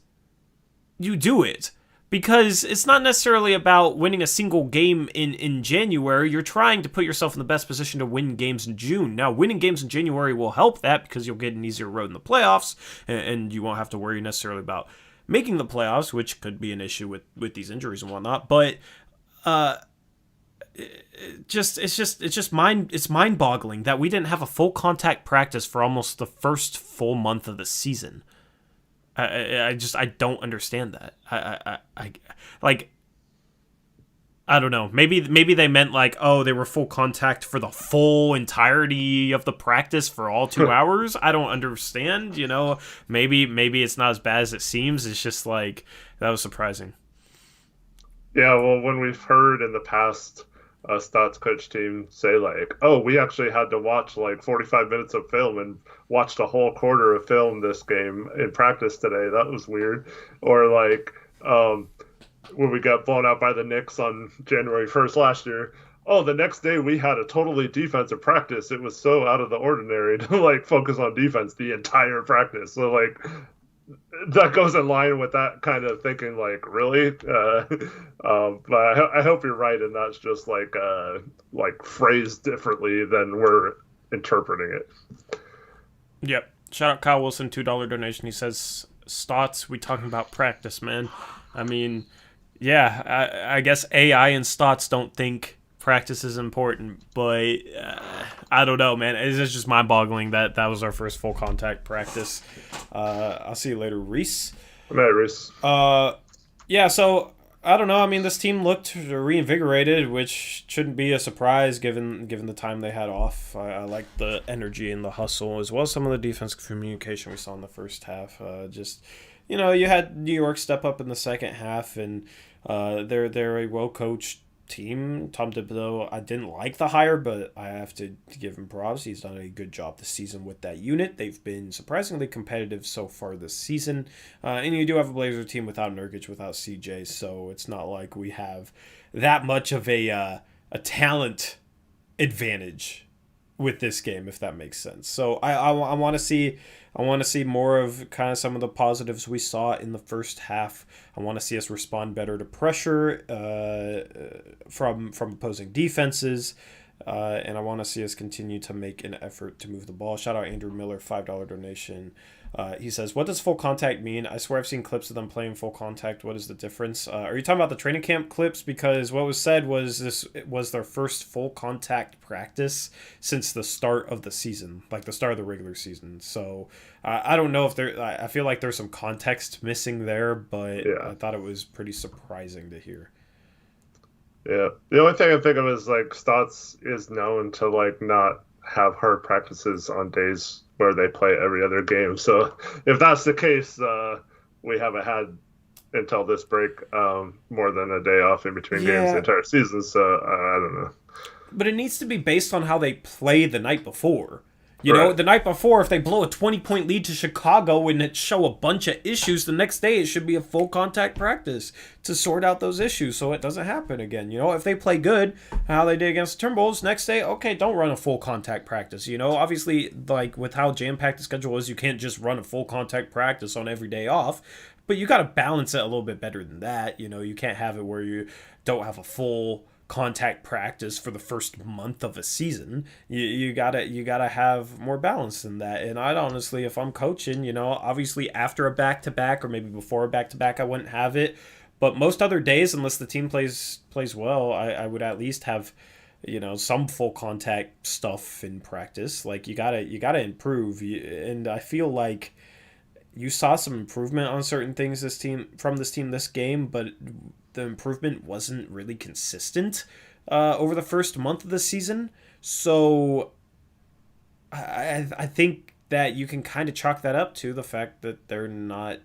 you do it. Because it's not necessarily about winning a single game in January. You're trying to put yourself in the best position to win games in June. Now, winning games in January will help that because you'll get an easier road in the playoffs, and you won't have to worry necessarily about making the playoffs, which could be an issue with these injuries and whatnot. But it's mind-boggling that we didn't have a full contact practice for almost the first full month of the season. I don't understand that. I don't know. Maybe they meant they were full contact for the full entirety of the practice for all 2 hours. I don't understand. Maybe it's not as bad as it seems. It's just that was surprising. Yeah, well, when we've heard in the past stats coach team say like, "Oh, we actually had to watch like 45 minutes of film and watched a whole quarter of film this game in practice today." That was weird. Or like when we got blown out by the Knicks on January 1st last year. Oh, the next day we had a totally defensive practice. It was so out of the ordinary to like focus on defense the entire practice. So like that goes in line with that kind of thinking, like, really? But I hope you're right, and that's just like phrased differently than we're interpreting it. Yep. Shout out Kyle Wilson, $2 donation. He says, Stotts, we talking about practice, man. I mean, yeah, I guess AI and Stotts don't think practice is important, but I don't know, man. It's just mind-boggling that that was our first full contact practice. I'll see you later, Reese. All right, Reese. Yeah, so I don't know. I mean, this team looked reinvigorated, which shouldn't be a surprise given the time they had off. I like the energy and the hustle, as well as some of the defense communication we saw in the first half. Just you had New York step up in the second half, and they're a well coached team. Tom Thibodeau, I didn't like the hire, but I have to give him props. He's done a good job this season with that unit. They've been surprisingly competitive so far this season. And you do have a Blazer team without Nurkic, without CJ, so it's not like we have that much of a talent advantage with this game, if that makes sense. So I want to see more of kind of some of the positives we saw in the first half. I want to see us respond better to pressure from opposing defenses. And I want to see us continue to make an effort to move the ball. Shout out Andrew Miller, $5 donation. He says, what does full contact mean? I swear I've seen clips of them playing full contact. What is the difference? Are you talking about the training camp clips? Because what was said was this was their first full contact practice since the start of the season, like the start of the regular season. So I don't know if I feel like there's some context missing there, but Yeah. I thought it was pretty surprising to hear. Yeah. The only thing I think of is like Stotts is known to like not have hard practices on days where they play every other game. So if that's the case, we haven't had until this break more than a day off in between games the entire season. So I don't know. But it needs to be based on how they play the night before. Right. The night before, if they blow a 20-point lead to Chicago and it show a bunch of issues, the next day it should be a full contact practice to sort out those issues so it doesn't happen again. If they play good, how they did against the Timberwolves, next day, okay, don't run a full contact practice. Obviously, like with how jam-packed the schedule is, you can't just run a full contact practice on every day off. But you got to balance it a little bit better than that. You can't have it where you don't have a full contact practice for the first month of a season. You gotta have more balance than that. And I'd honestly, if I'm coaching, obviously after a back-to-back or maybe before a back-to-back, I wouldn't have it. But most other days, unless the team plays well, I would at least have some full contact stuff in practice. Like you gotta improve. And I feel like you saw some improvement on certain things this team this game, but the improvement wasn't really consistent over the first month of the season. So I think that you can kind of chalk that up to the fact that they're not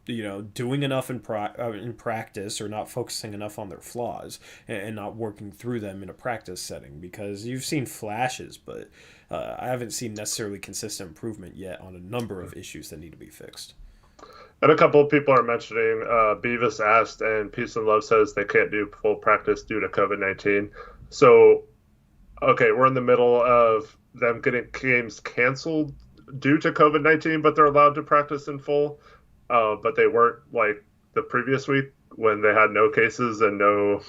doing enough in practice, or not focusing enough on their flaws and not working through them in a practice setting, because you've seen flashes, but I haven't seen necessarily consistent improvement yet on a number of issues that need to be fixed. And a couple of people are mentioning Beavis asked, and Peace and Love says they can't do full practice due to COVID-19. So, okay, we're in the middle of them getting games canceled due to COVID-19, but they're allowed to practice in full. But they weren't like the previous week when they had no cases and no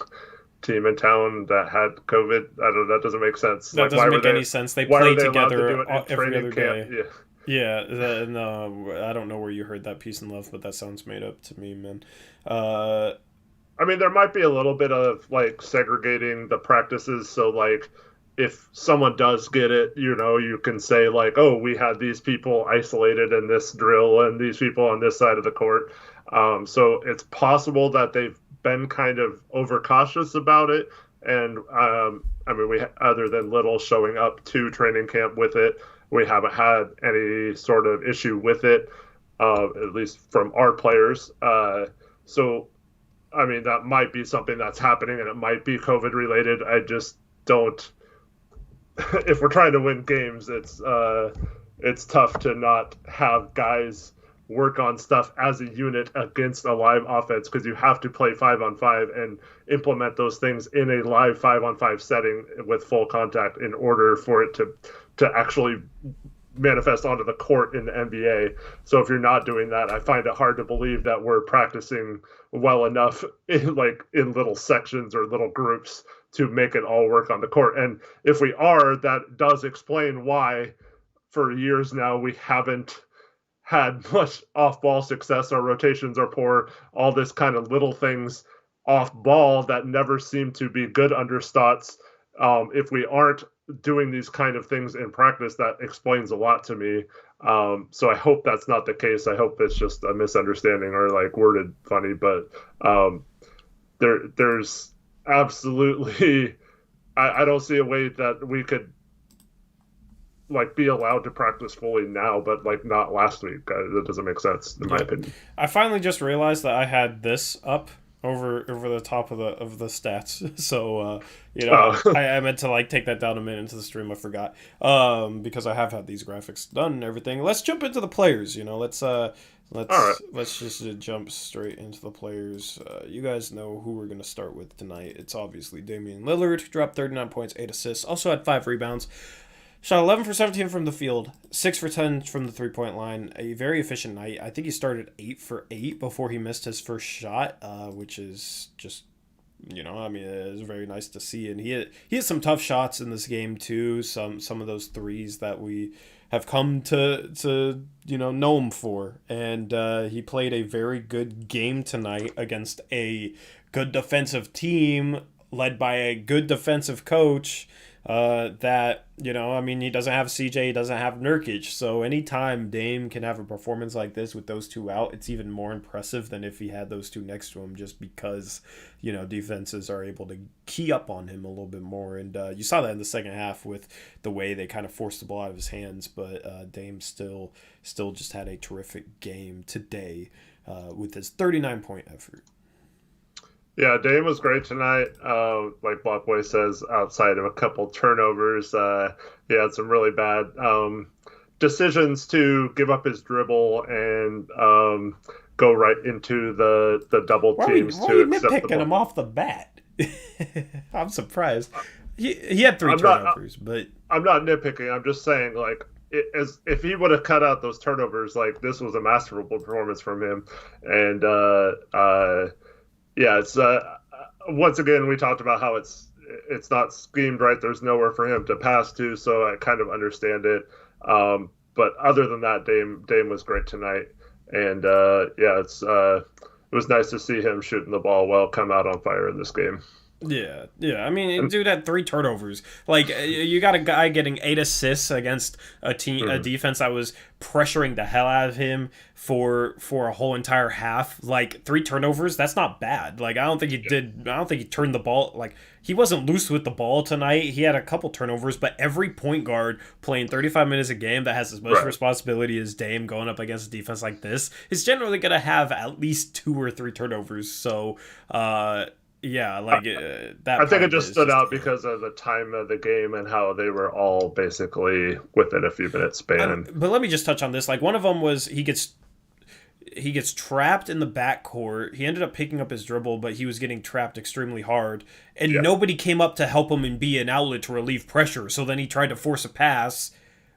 team in town that had COVID. I don't know. That doesn't make sense. That like, doesn't make any sense. They play together every other day. Yeah. Yeah, no, I don't know where you heard that, Peace and Love, but that sounds made up to me, man. I mean, there might be a little bit of like segregating the practices. So like, if someone does get it, you can say like, oh, we had these people isolated in this drill and these people on this side of the court. So it's possible that they've been kind of overcautious about it. And I mean, other than Little showing up to training camp with it, we haven't had any sort of issue with it, at least from our players. So I mean, that might be something that's happening and it might be COVID related. I just don't. If we're trying to win games, it's tough to not have guys work on stuff as a unit against a live offense because you have to play 5-on-5 and implement those things in a live 5-on-5 setting with full contact in order for it to actually manifest onto the court in the NBA. So if you're not doing that, I find it hard to believe that we're practicing well enough in little sections or little groups to make it all work on the court. And if we are, that does explain why for years now we haven't had much off-ball success. Our rotations are poor, all this kind of little things off ball that never seem to be good understats. If we aren't doing these kind of things in practice, that explains a lot to me. So I hope that's not the case. I hope it's just a misunderstanding or like worded funny, but there's absolutely, I don't see a way that we could like be allowed to practice fully now, but like not last week. That doesn't make sense in my opinion. I finally just realized that I had this up over the top of the stats. So I meant to like take that down a minute into the stream. I forgot because I have had these graphics done and everything. Let's jump into the players. Let's just jump straight into the players. You guys know who we're gonna start with tonight. It's obviously Damian Lillard, who dropped 39 points, 8 assists, also had 5 rebounds. Shot 11 for 17 from the field, 6 for 10 from the three-point line. A very efficient night. I think he started 8 for 8 before he missed his first shot, which is just, it was very nice to see. And he had some tough shots in this game too. Some of those threes that we have come to know him for. And he played a very good game tonight against a good defensive team led by a good defensive coach. He doesn't have CJ, he doesn't have Nurkic, so anytime Dame can have a performance like this with those two out, it's even more impressive than if he had those two next to him, just because, defenses are able to key up on him a little bit more, and you saw that in the second half with the way they kind of forced the ball out of his hands, but Dame still just had a terrific game today with his 39-point effort. Yeah, Dame was great tonight. Like Blockboy says, outside of a couple turnovers, he had some really bad decisions to give up his dribble and go right into the double teams. Why are you nitpicking him off the bat? I'm surprised. He had 3 turnovers, but I'm not nitpicking. I'm just saying, like, if he would have cut out those turnovers, like this was a masterful performance from him, and yeah, it's once again we talked about how it's not schemed right. There's nowhere for him to pass to, so I kind of understand it. But other than that, Dame was great tonight, and it was nice to see him shooting the ball well, come out on fire in this game. Yeah. I mean, dude had 3 turnovers. Like, you got a guy getting 8 assists against a team, a defense that was pressuring the hell out of him for a whole entire half. Like, 3 turnovers, that's not bad. Like, I don't think he turned the ball. Like, he wasn't loose with the ball tonight. He had a couple turnovers, but every point guard playing 35 minutes a game that has as much responsibility as Dame going up against a defense like this is generally going to have at least 2 or 3 turnovers. So, that. I think it just stood out because of the time of the game and how they were all basically within a few minutes span. But let me just touch on this. Like, one of them was he gets trapped in the backcourt. He ended up picking up his dribble, but he was getting trapped extremely hard, and nobody came up to help him and be an outlet to relieve pressure. So then he tried to force a pass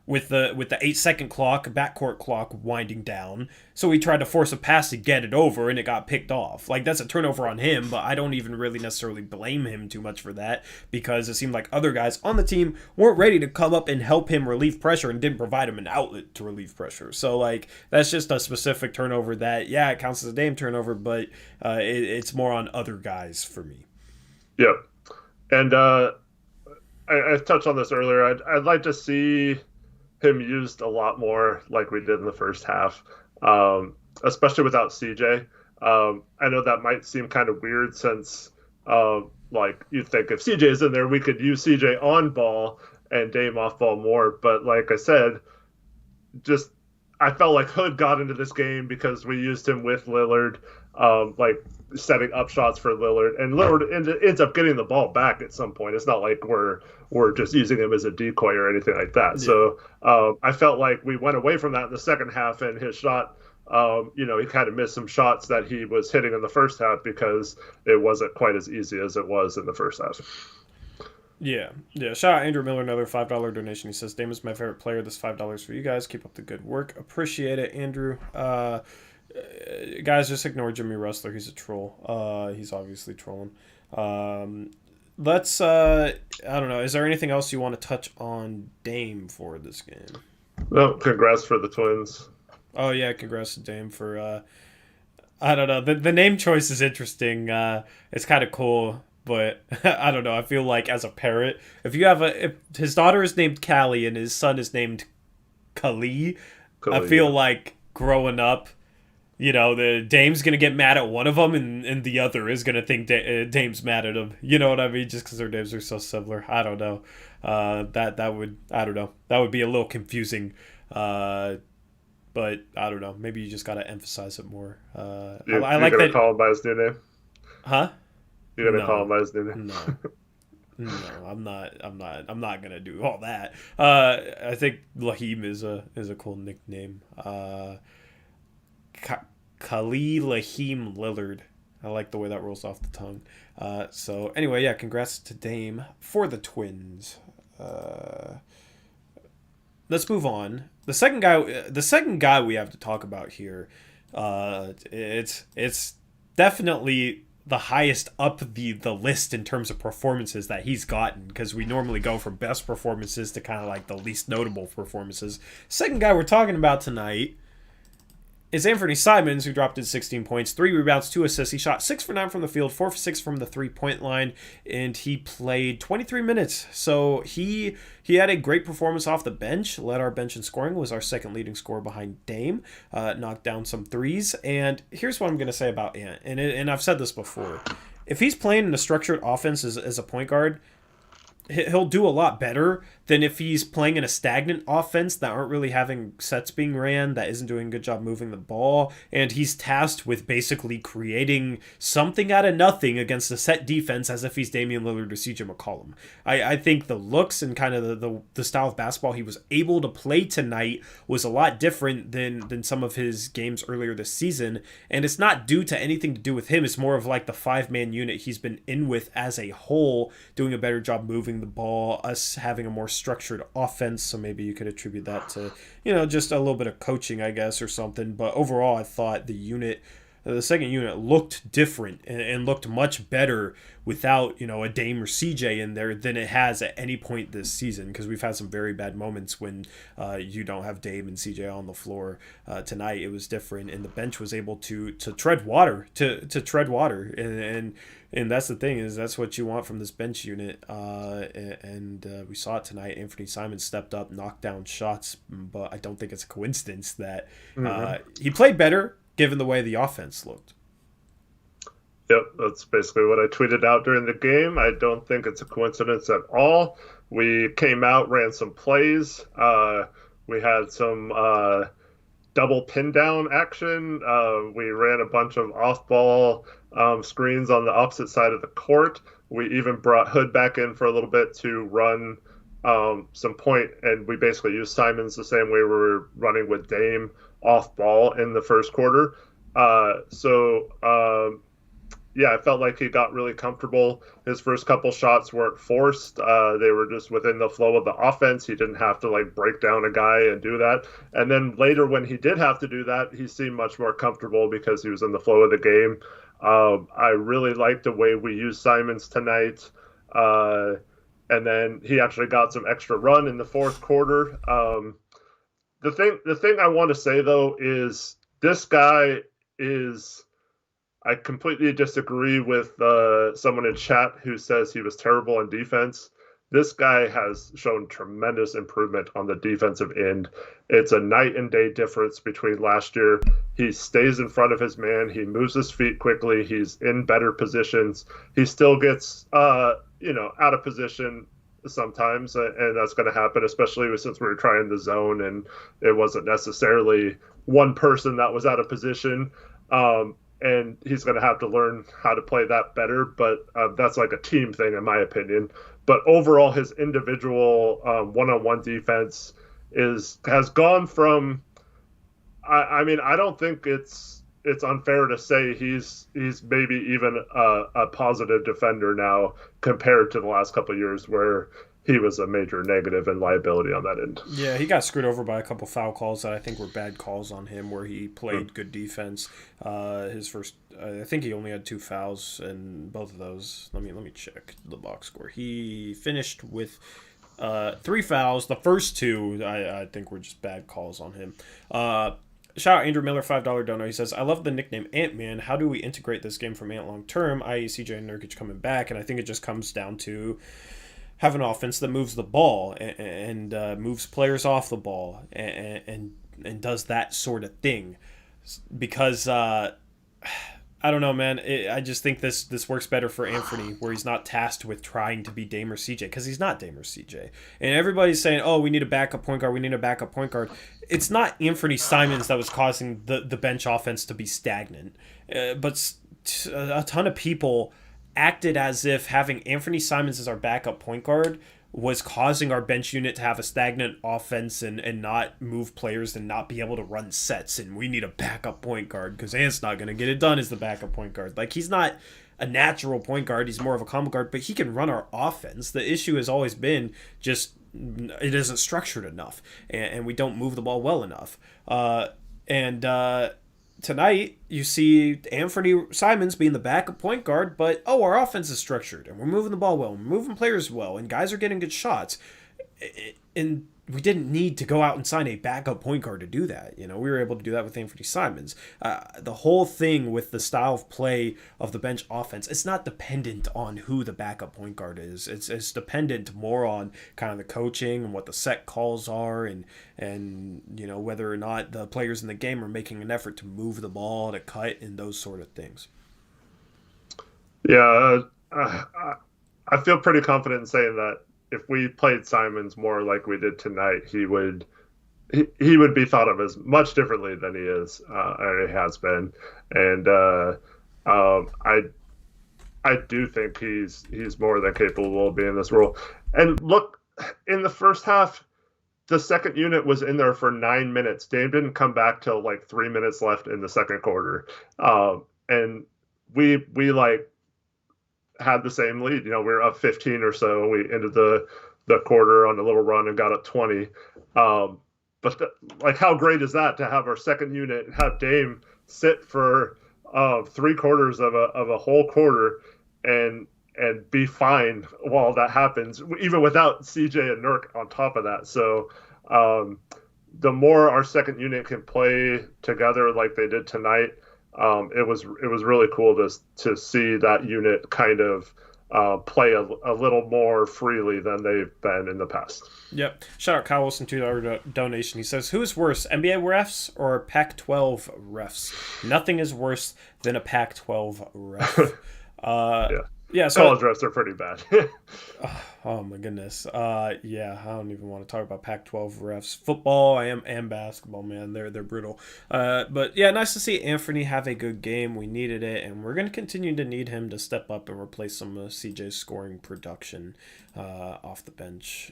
with the 8-second clock, backcourt clock winding down. So he tried to force a pass to get it over, and it got picked off. Like, that's a turnover on him, but I don't even really necessarily blame him too much for that, because it seemed like other guys on the team weren't ready to come up and help him relieve pressure and didn't provide him an outlet to relieve pressure. So, like, that's just a specific turnover that, it counts as a Dame turnover, but it's more on other guys for me. Yep. And I touched on this earlier. I'd like to see him used a lot more like we did in the first half, especially without CJ. I know that might seem kind of weird since like you'd think if CJ is in there, we could use CJ on ball and Dame off ball more. But like I said, just I felt like Hood got into this game because we used him with Lillard, like setting up shots for Lillard, and Lillard ends up getting the ball back at some point. It's not like we're just using him as a decoy or anything like that. Yeah. So I felt like we went away from that in the second half, and his shot, he kind of missed some shots that he was hitting in the first half because it wasn't quite as easy as it was in the first half. Yeah. Shout out Andrew Miller, another $5 donation. He says, Dame is my favorite player. This $5 for you guys. Keep up the good work. Appreciate it, Andrew. Guys, just ignore Jimmy Rustler. He's a troll. He's obviously trolling. Let's, I don't know. Is there anything else you want to touch on Dame for this game? Well, congrats for the Twins. Oh, yeah. Congrats to Dame for, I don't know. The name choice is interesting. It's kind of cool. But I don't know. I feel like as a parent, if his daughter is named Callie and his son is named Kali, I feel like growing up, the Dame's gonna get mad at one of them, and the other is gonna think Dame's mad at him. You know what I mean? Just because their names are so similar. I don't know. That would be a little confusing. But I don't know. Maybe you just gotta emphasize it more. I like that. Call him by his new name. Huh? You're gonna call him by his name? No, I'm not gonna do all that. I think Lahim is a cool nickname. Khalil Lahim Lillard. I like the way that rolls off the tongue. So anyway, yeah, congrats to Dame for the Twins. Let's move on. The second guy we have to talk about here. It's definitely the highest up the list in terms of performances that he's gotten, because we normally go from best performances to kind of like the least notable performances. Second guy we're talking about tonight is Anthony Simons, who dropped in 16 points, 3 rebounds, 2 assists. He shot 6 for 9 from the field, 4 for 6 from the 3-point line, and he played 23 minutes. So he had a great performance off the bench, led our bench in scoring, was our second leading scorer behind Dame, knocked down some threes. And here's what I'm going to say about Ant, and I've said this before. If he's playing in a structured offense as a point guard, he'll do a lot better than if he's playing in a stagnant offense that aren't really having sets being ran, that isn't doing a good job moving the ball, and he's tasked with basically creating something out of nothing against a set defense as if he's Damian Lillard or CJ McCollum. I think the looks and kind of the style of basketball he was able to play tonight was a lot different than some of his games earlier this season, and it's not due to anything to do with him. It's more of like the 5-man unit he's been in with as a whole, doing a better job moving the ball, us having a more structured offense. So maybe you could attribute that to, just a little bit of coaching, I guess, or something. But overall, I thought the second unit looked different and looked much better without, a Dame or CJ in there than it has at any point this season, because we've had some very bad moments when you don't have Dame and CJ on the floor. Tonight it was different, and the bench was able to tread water, and that's the thing, is that's what you want from this bench unit. And we saw it tonight. Anthony Simons stepped up, knocked down shots, but I don't think it's a coincidence that he played better given the way the offense looked. Yep, that's basically what I tweeted out during the game. I don't think it's a coincidence at all. We came out, ran some plays. We had some double pin down action. We ran a bunch of off-ball screens on the opposite side of the court. We even brought Hood back in for a little bit to run some point, and we basically used Simons the same way we were running with Dame off ball in the first quarter. I felt like he got really comfortable. His first couple shots weren't forced. They were just within the flow of the offense. He didn't have to break down a guy and do that. And then later when he did have to do that, he seemed much more comfortable because he was in the flow of the game. I really liked the way we used Simons tonight. And then he actually got some extra run in the fourth quarter. The thing I want to say, though, is this guy is... I completely disagree with someone in chat who says he was terrible on defense. This guy has shown tremendous improvement on the defensive end. It's a night and day difference between last year. He stays in front of his man. He moves his feet quickly. He's in better positions. He still gets, out of position sometimes, and that's going to happen, especially since we were trying the zone and it wasn't necessarily one person that was out of position. And he's going to have to learn how to play that better, but that's like a team thing, in my opinion. But overall, his individual one-on-one defense has gone from. I mean, I don't think it's unfair to say he's maybe even a positive defender now compared to the last couple of years where he was a major negative and liability on that end. Yeah, he got screwed over by a couple foul calls that I think were bad calls on him, where he played good defense. His first, I think he only had 2 fouls in both of those. Let me check the box score. He finished with 3 fouls. The first 2, I think, were just bad calls on him. Shout out Andrew Miller, $5 donor. He says, I love the nickname Ant-Man. How do we integrate this game from Ant long term, i.e. CJ and Nurkic coming back? And I think it just comes down to have an offense that moves the ball and moves players off the ball and does that sort of thing. Because I don't know, man. I just think this works better for Anthony, where he's not tasked with trying to be Dame or CJ, because he's not Dame or CJ. And everybody's saying, oh, we need a backup point guard. We need a backup point guard. It's not Anthony Simons that was causing the bench offense to be stagnant. But a ton of people acted as if having Anthony Simons as our backup point guard was causing our bench unit to have a stagnant offense and not move players and not be able to run sets, and we need a backup point guard because Ant's not going to get it done as the backup point guard. Like, he's not a natural point guard, he's more of a combo guard, but he can run our offense. The issue has always been just it isn't structured enough, and we don't move the ball well enough. Tonight, you see Anthony Simons being the backup point guard, but, our offense is structured, and we're moving the ball well, we're moving players well, and guys are getting good shots. And we didn't need to go out and sign a backup point guard to do that. We were able to do that with Anthony Simons. The whole thing with the style of play of the bench offense, it's not dependent on who the backup point guard is. It's dependent more on kind of the coaching and what the set calls are and whether or not the players in the game are making an effort to move the ball, to cut, and those sort of things. Yeah, I feel pretty confident in saying that if we played Simons more like we did tonight, he would be thought of as much differently than he is, and he has been. And I do think he's more than capable of being in this role. And look, in the first half, the second unit was in there for 9 minutes. Dame didn't come back till like 3 minutes left in the second quarter, and we had the same lead. We were up 15 or so. We ended the quarter on a little run and got up 20. But how great is that to have our second unit, have Dame sit for 3/4 of a whole quarter and be fine while that happens, even without CJ and Nurk on top of that. So the more our second unit can play together like they did tonight, it was really cool to see that unit kind of play a little more freely than they've been in the past. Yep. Shout out Kyle Wilson, $2 donation. He says, who is worse, NBA refs or Pac-12 refs? Nothing is worse than a Pac-12 ref. Yeah, so college refs are pretty bad. Oh my goodness. Yeah, I don't even want to talk about Pac-12 refs. Football, and basketball, man, they're brutal. But yeah, nice to see Anthony have a good game. We needed it, and we're going to continue to need him to step up and replace some of CJ's scoring production off the bench,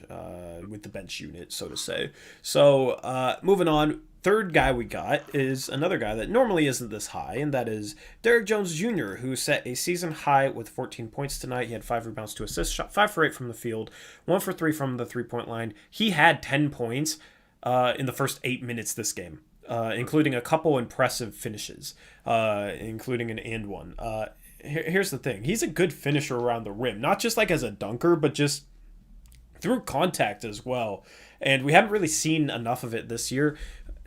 with the bench unit, so to say. So moving on. Third guy we got is another guy that normally isn't this high, and that is Derrick Jones Jr., who set a season high with 14 points tonight. He had 5 rebounds, 2 assists, shot 5 for 8 from the field, 1 for 3 from the three-point line. He had 10 points in the first 8 minutes this game, including a couple impressive finishes, including an and one. Here's the thing. He's a good finisher around the rim, not just like as a dunker, but just through contact as well. And we haven't really seen enough of it this year.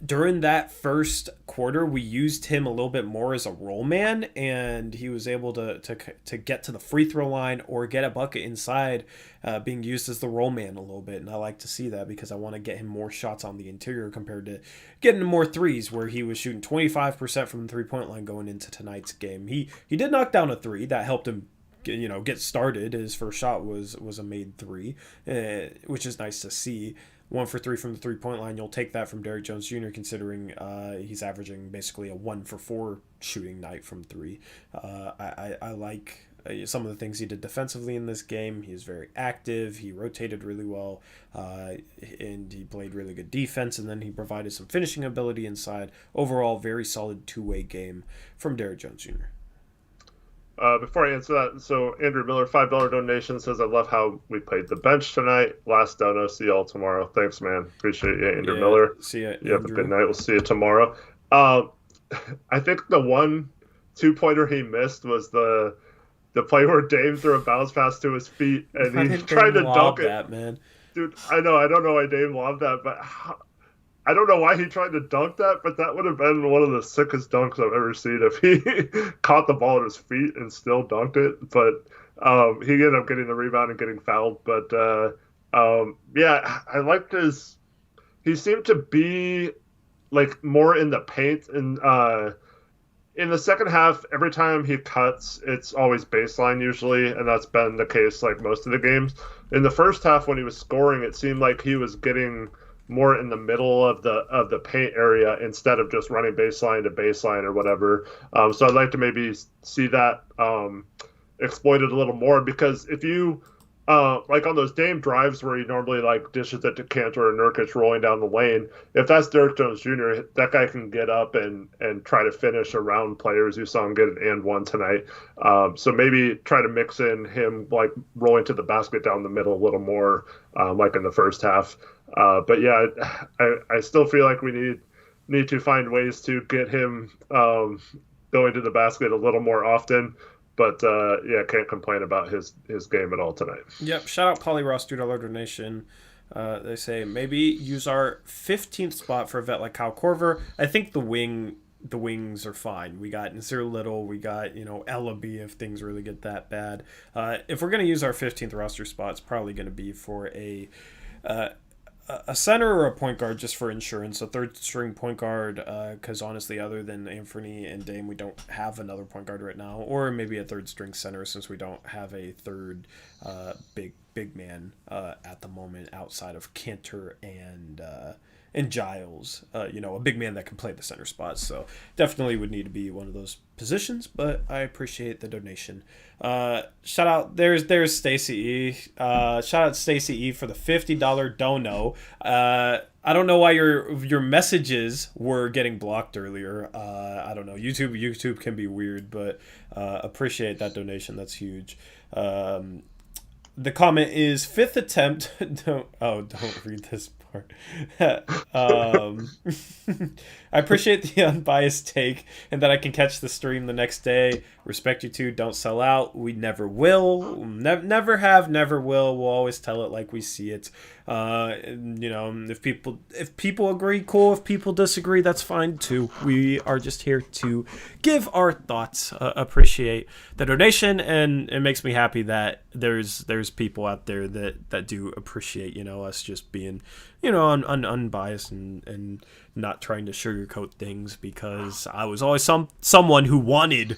During that first quarter, we used him a little bit more as a roll man, and he was able to get to the free throw line or get a bucket inside, being used as the roll man a little bit. And I like to see that because I want to get him more shots on the interior compared to getting more threes, where he was shooting 25% from the three-point line going into tonight's game. He did knock down a 3 that helped him get started. His first shot was a made three, which is nice to see. 1 for 3 from the 3-point line. You'll take that from Derrick Jones Jr. considering he's averaging basically a 1 for 4 shooting night from 3. I like some of the things he did defensively in this game. He was very active. He rotated really well, and he played really good defense, and then he provided some finishing ability inside. Overall, very solid two-way game from Derrick Jones Jr. Before I answer that, so Andrew Miller, $5 donation, says, I love how we played the bench tonight. Last dono. See y'all tomorrow. Thanks, man. Appreciate you, Andrew Miller. See ya, you have a good night. We'll see you tomorrow. I think the one 2-pointer he missed was the play where Dame threw a bounce pass to his feet, and he tried to dunk it. Man. Dude, I know. I don't know why Dame lobbed that, but I don't know why he tried to dunk that, but that would have been one of the sickest dunks I've ever seen if he caught the ball at his feet and still dunked it. But he ended up getting the rebound and getting fouled. But, yeah, I liked his – he seemed to be, like, more in the paint. And in the second half, every time he cuts, it's always baseline usually, and that's been the case, like, most of the games. In the first half when he was scoring, it seemed like he was getting – more in the middle of the paint area instead of just running baseline to baseline or whatever. So I'd like to maybe see that exploited a little more, because if you like on those Dame drives where he normally like dishes it to Cantor or Nurkic rolling down the lane, if that's Derrick Jones Jr., that guy can get up and try to finish around players. You saw him get an and one tonight. So maybe try to mix in him like rolling to the basket down the middle a little more, like in the first half. But yeah, I still feel like we need to find ways to get him going to the basket a little more often. But yeah, can't complain about his game at all tonight. Yep. Shout out Polly Ross, $2 donation. They say maybe use our 15th spot for a vet like Kyle Korver. I think the wings are fine. We got Nasir Little. We got Ellaby if things really get that bad. If we're gonna use our 15th roster spot, it's probably gonna be for a center or a point guard just for insurance, a third string point guard, because honestly, other than Anthony and Dame, we don't have another point guard right now, or maybe a third string center since we don't have a third big man at the moment outside of Cantor and Giles, a big man that can play the center spot. So definitely would need to be one of those positions, but I appreciate the donation. Shout out, there's Stacy E. Shout out Stacy E for the $50 dono. I don't know why your messages were getting blocked earlier. I don't know. YouTube can be weird, but appreciate that donation. That's huge. The comment is 5th attempt. Don't read this part. I appreciate the unbiased take and that I can catch the stream the next day. Respect you two. Don't sell out. We never will. Never have. Never will. We'll always tell it like we see it. If people agree, cool. If people disagree, that's fine too. We are just here to give our thoughts. Appreciate the donation, and it makes me happy that there's people out there that do appreciate us just being unbiased and not trying to sugarcoat things, because I was always someone who wanted,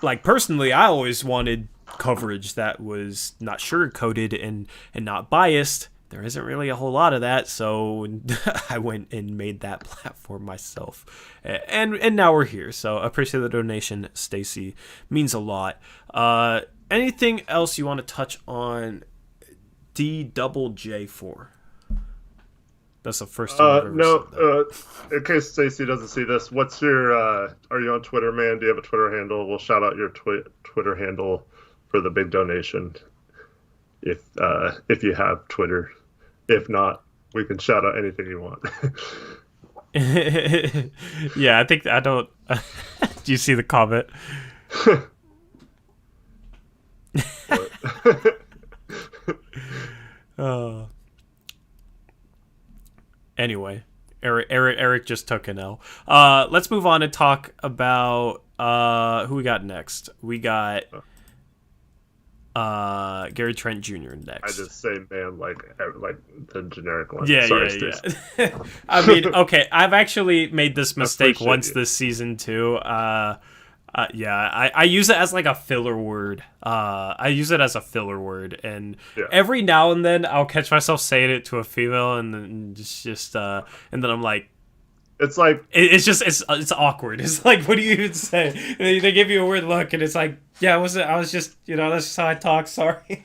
like personally, I always wanted coverage that was not sugarcoated and not biased. There isn't really a whole lot of that, so I went and made that platform myself, and now we're here. So appreciate the donation, Stacy, means a lot. Anything else you want to touch on DJJ4? That's the first time I've ever said that. In case Stacey doesn't see this, what's your are you on Twitter, man? Do you have a Twitter handle? We'll shout out your Twitter handle for the big donation if you have Twitter. If not, we can shout out anything you want. Yeah, I don't do you see the comment? Anyway, Eric just took an L. Let's move on and talk about who we got next. We got Gary Trent Jr. next. I just say man like the generic one. Yeah, sorry, yeah. I mean, okay, I've actually made this mistake once you. this season too. I use it as like a filler word. I use it as a filler word, and Yeah. every now and then I'll catch myself saying it to a female, and then and then I'm like, It's like it's awkward. It's like, what do you even say? And they give you a weird look, and it's like, yeah, I was just, that's just how I talk. Sorry.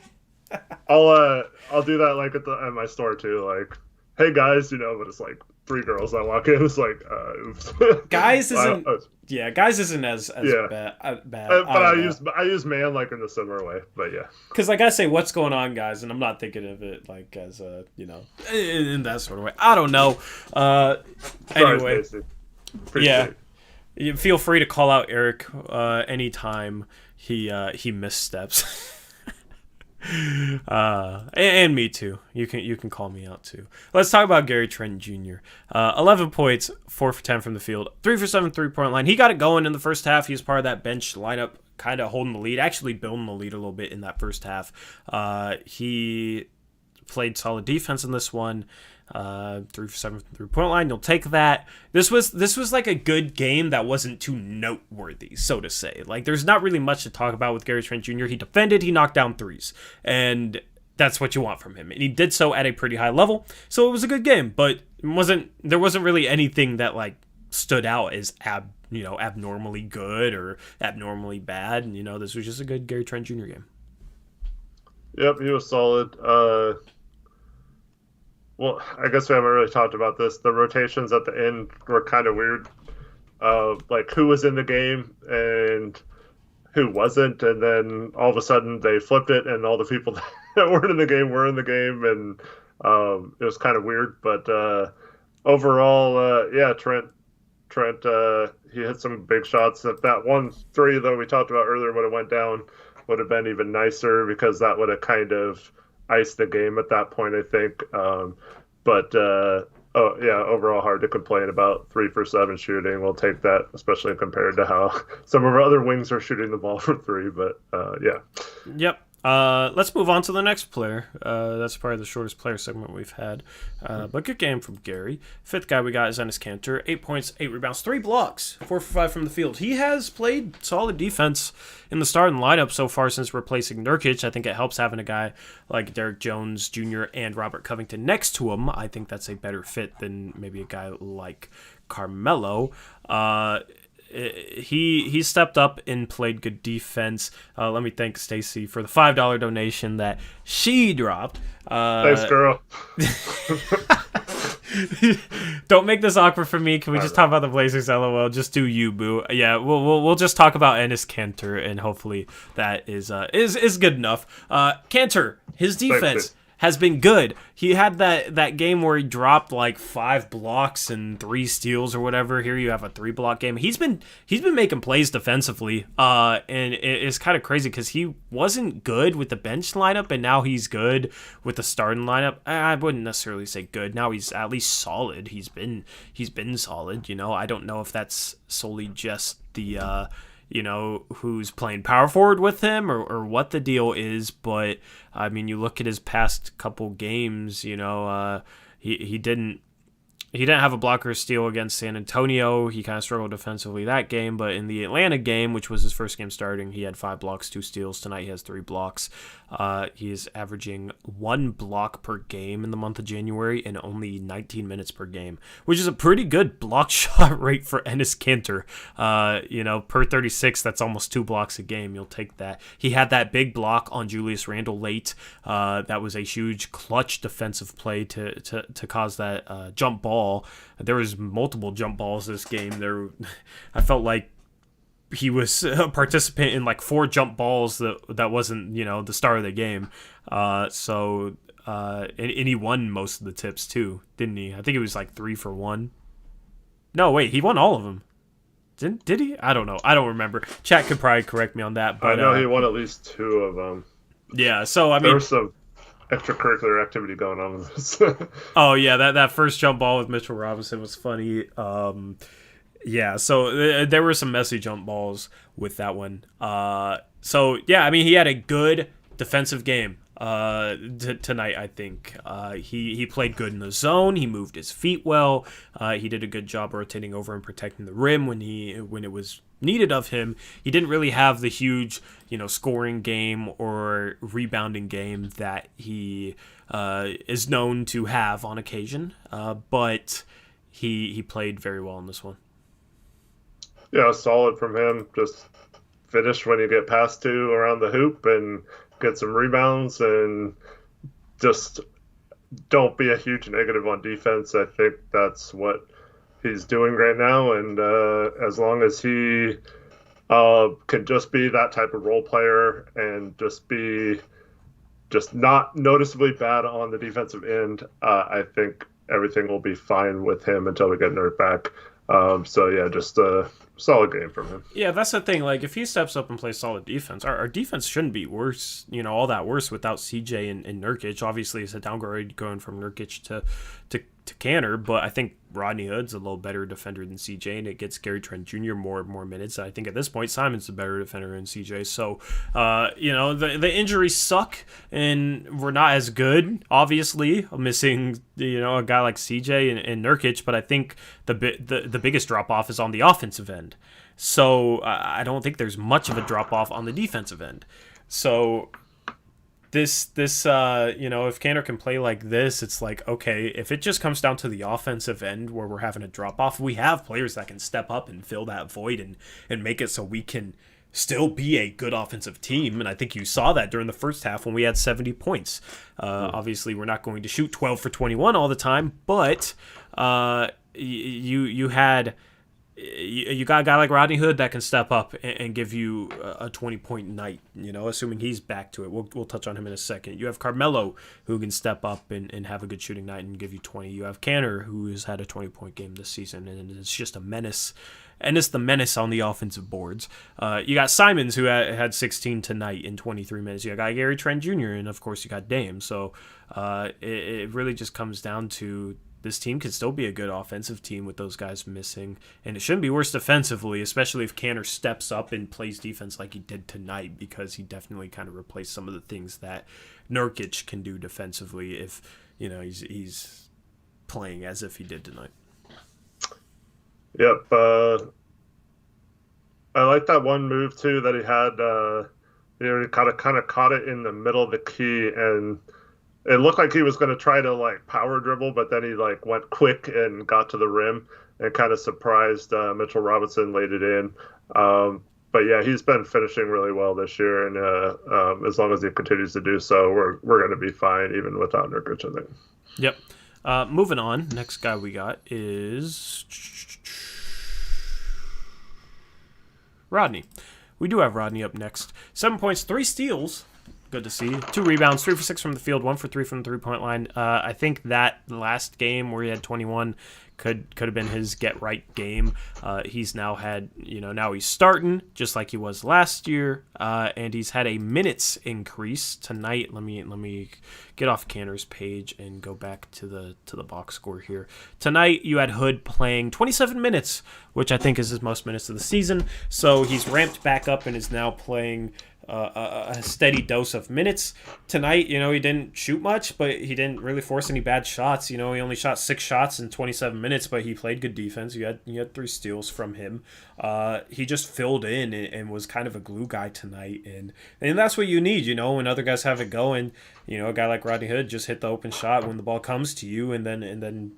I'll do that like at my store too. Like, hey guys, but it's like three girls that walk in. It's like, oops. Guys isn't. Yeah, guys isn't as bad. But I use man like in a similar way. But yeah, because like I say, what's going on, guys, and I'm not thinking of it like as in that sort of way. I don't know. Anyway, yeah, you feel free to call out Eric anytime he missteps. And me too. You can call me out too. Let's talk about Gary Trent Jr. 11 points, 4 for 10 from the field, 3 for 7 3-point line. He got it going in the first half. He was part of that bench lineup, kind of holding the lead, actually building the lead a little bit in that first half. He played solid defense in this one. 3 for 7 from the 3-point line. You'll take that. This was like a good game that wasn't too noteworthy, so to say. Like, there's not really much to talk about with Gary Trent Jr. He defended, he knocked down threes, and that's what you want from him. And he did so at a pretty high level. So it was a good game, but there wasn't really anything that like stood out as abnormally good or abnormally bad. And this was just a good Gary Trent Jr. game. Yep, he was solid. Well, I guess we haven't really talked about this. The rotations at the end were kind of weird. Like who was in the game and who wasn't, and then all of a sudden they flipped it, and all the people that weren't in the game were in the game, and it was kind of weird. But overall, Trent, he hit some big shots. If that 1-3 though we talked about earlier would have went down, would have been even nicer because that would have kind of iced the game at that point, I think. Overall hard to complain about. 3 for 7 shooting. We'll take that, especially compared to how some of our other wings are shooting the ball for 3. But yeah. Yep. Let's move on to the next player. That's probably the shortest player segment we've had. But good game from Gary. Fifth guy we got is Enes Kanter. 8 points, 8 rebounds, 3 blocks, 4 for 5 from the field. He has played solid defense in the starting lineup so far since replacing Nurkic. I think it helps having a guy like Derek Jones Jr. and Robert Covington next to him. I think that's a better fit than maybe a guy like Carmelo. He stepped up and played good defense. Let me thank Stacy for the $5 donation that she dropped. Thanks, girl. Don't make this awkward for me. Can we just talk about the Blazers? LOL. Just do you, boo. Yeah, we'll just talk about Enes Kanter, and hopefully that is good enough. Kanter, his defense has been good. He had that game where he dropped like 5 blocks and 3 steals or whatever. Here you have a 3-block game. He's been making plays defensively, and it's kind of crazy because he wasn't good with the bench lineup, and now he's good with the starting lineup. I wouldn't necessarily say good. Now he's at least solid. He's been solid. I don't know if that's solely just the who's playing power forward with him or what the deal is. But, I mean, you look at his past couple games, he didn't have a block or steal against San Antonio. He kind of struggled defensively that game. But in the Atlanta game, which was his first game starting, he had 5 blocks, 2 steals. Tonight he has 3 blocks. He is averaging 1 block per game in the month of January and only 19 minutes per game, which is a pretty good block shot rate for Enes Kanter. Per 36, that's almost 2 blocks a game. You'll take that. He had that big block on Julius Randle late. That was a huge clutch defensive play to cause that jump ball. There was multiple jump balls this game. I felt like he was a participant in like 4 jump balls that wasn't the start of the game. And he won most of the tips too, didn't he? I think it was like 3 for 1. No, wait, he won all of them. Did he? I don't know. I don't remember. Chat could probably correct me on that. But I know he won at least 2 of them. Yeah. So I mean, there was some extracurricular activity going on with this. Oh yeah, that first jump ball with Mitchell Robinson was funny. Yeah, so there were some messy jump balls with that one. So yeah, I mean, he had a good defensive game. tonight. I think he played good in the zone. He moved his feet well. He did a good job rotating over and protecting the rim when it was needed of him. He didn't really have the huge, scoring game or rebounding game that he is known to have on occasion. But he played very well in this one. Yeah, solid from him. Just finish when you get past two around the hoop and get some rebounds, and just don't be a huge negative on defense. I think that's what he's doing right now, and as long as he can just be that type of role player and just not noticeably bad on the defensive end, I think everything will be fine with him until we get Nerd back. So yeah, just a solid game from him. Yeah, that's the thing. Like, if he steps up and plays solid defense, our defense shouldn't be worse, all that worse without CJ and Nurkic. Obviously, it's a downgrade going from Nurkic to Canner, but I think Rodney Hood's a little better defender than CJ, and it gets Gary Trent Jr. more minutes. I think at this point, Simon's the better defender than CJ. So, the injuries suck, and we're not as good, obviously, missing, a guy like CJ and Nurkic, but I think the biggest drop-off is on the offensive end. So, I don't think there's much of a drop-off on the defensive end. So, This if Canner can play like this, it's like, okay, if it just comes down to the offensive end where we're having a drop-off, we have players that can step up and fill that void and make it so we can still be a good offensive team. And I think you saw that during the first half when we had 70 points. Obviously, we're not going to shoot 12 for 21 all the time, but you got a guy like Rodney Hood that can step up and give you a 20-point night, assuming he's back to it. We'll touch on him in a second. You have Carmelo, who can step up and have a good shooting night and give you 20. You have Canner, who has had a 20-point game this season, and it's just a menace. And it's the menace on the offensive boards. You got Simons, who had 16 tonight in 23 minutes. You got Gary Trent Jr., and, of course, you got Dame. So it really just comes down to this team can still be a good offensive team with those guys missing, and it shouldn't be worse defensively, especially if Canner steps up and plays defense like he did tonight, because he definitely kind of replaced some of the things that Nurkic can do defensively if he's playing as if he did tonight. Yep. I like that one move too that he had. He kind of caught it in the middle of the key, and it looked like he was going to try to power dribble, but then he went quick and got to the rim and kind of surprised Mitchell Robinson, laid it in. But yeah, he's been finishing really well this year, and as long as he continues to do so, we're going to be fine even without Nurkic, I think. Yep. Moving on, next guy we got is Rodney. We do have Rodney up next. 7 points, 3 steals. Good to see. 2 rebounds, 3 for 6 from the field, 1 for 3 from the 3-point line. I think that last game where he had 21 could have been his get right game. He's now had, now he's starting just like he was last year, and he's had a minutes increase tonight. Let me get off Canner's page and go back to the box score here. Tonight you had Hood playing 27 minutes, which I think is his most minutes of the season. So he's ramped back up and is now playing a steady dose of minutes. Tonight, he didn't shoot much, but he didn't really force any bad shots. He only shot 6 shots in 27 minutes, but he played good defense. You had 3 steals from him. He just filled in and was kind of a glue guy tonight, and that's what you need. When other guys have it going, a guy like Rodney Hood just hit the open shot when the ball comes to you, and then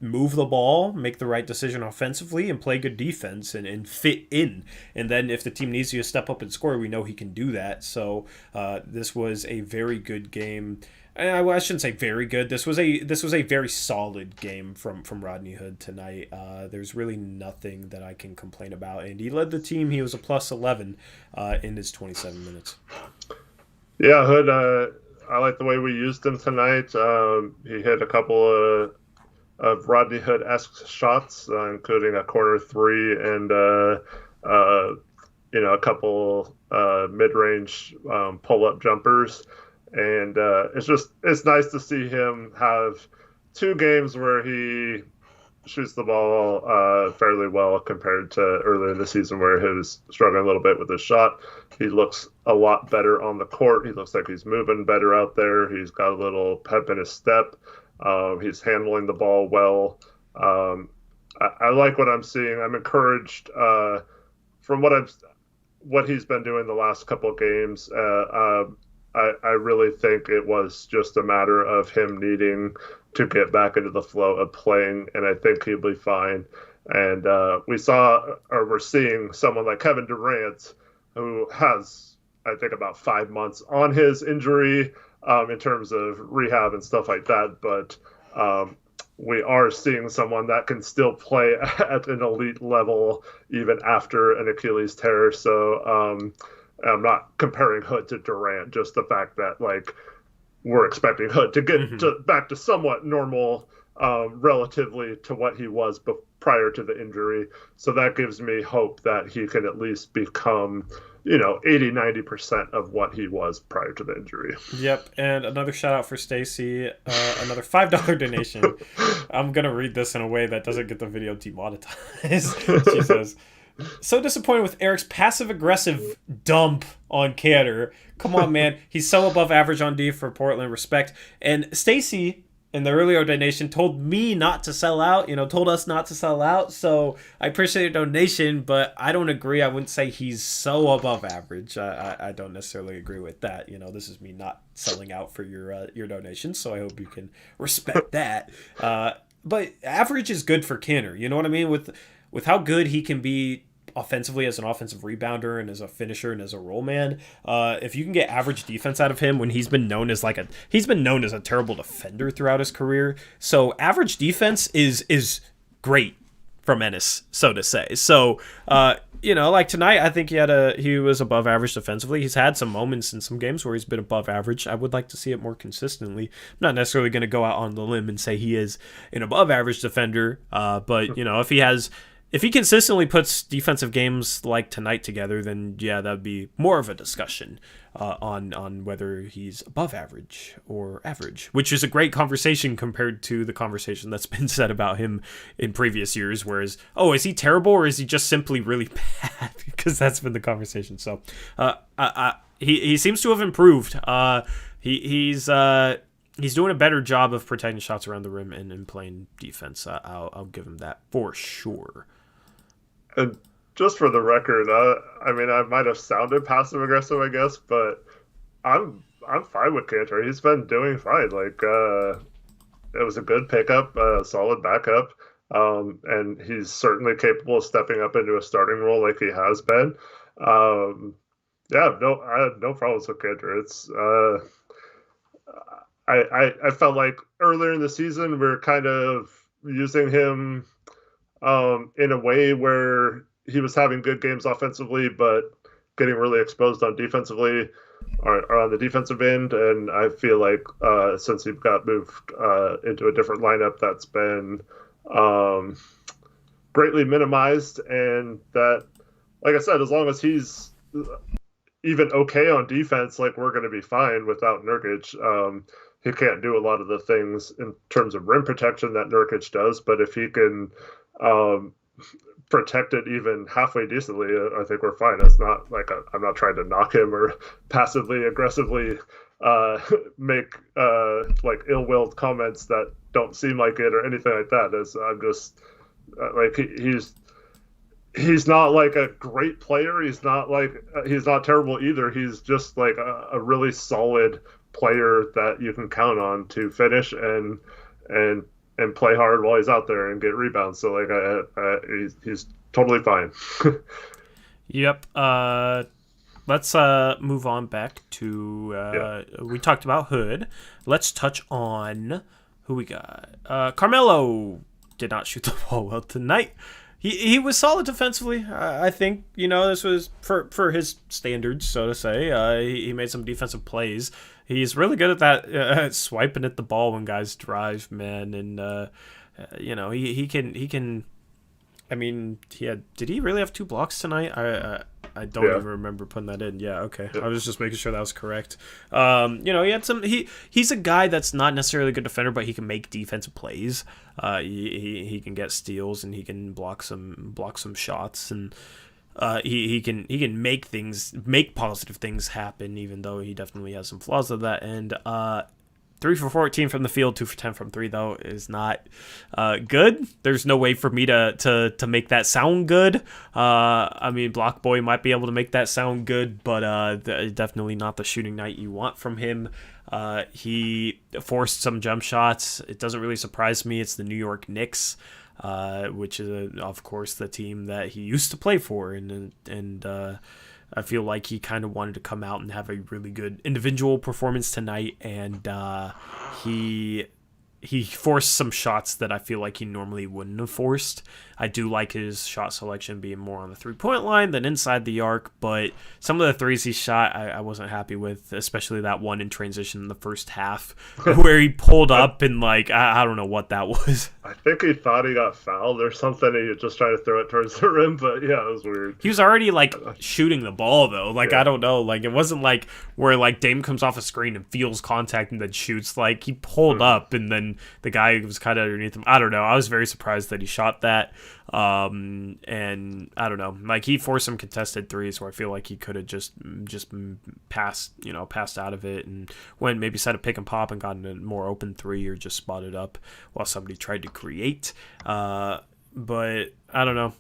move the ball, make the right decision offensively, and play good defense and fit in. And then if the team needs you to step up and score, we know he can do that. So this was a very good game. I shouldn't say very good. This was a very solid game from Rodney Hood tonight. There's really nothing that I can complain about. And he led the team. He was a plus 11 in his 27 minutes. Yeah, Hood, I like the way we used him tonight. He hit a couple of Rodney Hood-esque shots, including a corner 3 and a couple mid-range pull-up jumpers. And it's nice to see him have 2 games where he shoots the ball fairly well compared to earlier in the season where he was struggling a little bit with his shot. He looks a lot better on the court. He looks like he's moving better out there. He's got a little pep in his step. He's handling the ball well. I like what I'm seeing. I'm encouraged from what he's been doing the last couple of games. I really think it was just a matter of him needing to get back into the flow of playing, and I think he'll be fine. And we're seeing someone like Kevin Durant, who has, I think, about 5 months on his injury in terms of rehab and stuff like that. But we are seeing someone that can still play at an elite level even after an Achilles tear. So I'm not comparing Hood to Durant, just the fact that like we're expecting Hood to get back to somewhat normal relatively to what he was prior to the injury. So that gives me hope that he can at least become, 80-90% of what he was prior to the injury. Yep, and another shout out for Stacy, another $5 donation. I'm going to read this in a way that doesn't get the video demonetized. She says, so disappointed with Eric's passive-aggressive dump on Cantor. Come on, man. He's so above average on D for Portland. Respect. And Stacy, in the earlier donation, told me not to sell out, told us not to sell out. So I appreciate your donation, but I don't agree. I wouldn't say he's so above average. I don't necessarily agree with that. This is me not selling out for your donation, so I hope you can respect that. But average is good for Cantor. You know what I mean? With how good he can be offensively as an offensive rebounder and as a finisher and as a roll man, if you can get average defense out of him when he's been known as a terrible defender throughout his career. So average defense is great from Ennis, so to say. So like tonight, I think he was above average defensively. He's had some moments in some games where he's been above average. I would like to see it more consistently. I'm not necessarily going to go out on the limb and say he is an above average defender, but if he consistently puts defensive games like tonight together, then yeah, that would be more of a discussion on whether he's above average or average, which is a great conversation compared to the conversation that's been said about him in previous years, whereas, is he terrible or is he just simply really bad? Because that's been the conversation. So he seems to have improved. He's doing a better job of protecting shots around the rim and playing defense. I'll give him that for sure. And just for the record, I might have sounded passive aggressive, I guess, but I'm fine with Cantor. He's been doing fine. Like it was a good pickup, a solid backup, and he's certainly capable of stepping up into a starting role like he has been. I have no problems with Cantor. It's I felt like earlier in the season we were kind of using him in a way where he was having good games offensively, but getting really exposed on defensively or on the defensive end. And I feel like since he got moved into a different lineup, that's been greatly minimized. And that, like I said, as long as he's even okay on defense, like we're going to be fine without Nurkic. He can't do a lot of the things in terms of rim protection that Nurkic does, but if he can protect it even halfway decently, I think we're fine. It's not like I'm not trying to knock him or passively aggressively make like ill-willed comments that don't seem like it or anything like that. I'm just like he's not like a great player. He's not terrible either. He's just like a really solid player that you can count on to finish and play hard while he's out there and get rebounds. So like he's totally fine. Yep. Let's move on back to we talked about Hood. Let's touch on who we got. Carmelo did not shoot the ball well tonight. He was solid defensively. I think this was for his standards, so to say. He made some defensive plays. He's really good at that, swiping at the ball when guys drive, man. And he can. I mean, did he really have 2 blocks tonight? I don't even remember putting that in. Yeah, okay. I was just making sure that was correct. He had some. He's a guy that's not necessarily a good defender, but he can make defensive plays. He can get steals and he can block some shots, and he can make positive things happen, even though he definitely has some flaws at that end. 3 for 14 from the field, 2 for 10 from 3, though, is not good. There's no way for me to make that sound good. Block Boy might be able to make that sound good, but definitely not the shooting night you want from him. He forced some jump shots. It doesn't really surprise me. It's the New York Knicks, which is, of course, the team that he used to play for, and I feel like he kind of wanted to come out and have a really good individual performance tonight, and he forced some shots that I feel like he normally wouldn't have forced. I do like his shot selection being more on the three-point line than inside the arc, but some of the threes he shot I wasn't happy with, especially that one in transition in the first half where he pulled up and, I don't know what that was. I think he thought he got fouled or something. He was just trying to throw it towards the rim, but yeah, it was weird. He was already, shooting the ball, though. I don't know. It wasn't where, Dame comes off a screen and feels contact and then shoots. He pulled up and then the guy was kind of underneath him. I don't know. I was very surprised that he shot that. And I don't know, he forced some contested threes where I feel like he could have just passed out of it and went maybe set a pick and pop and gotten a more open three or just spotted up while somebody tried to create. But I don't know.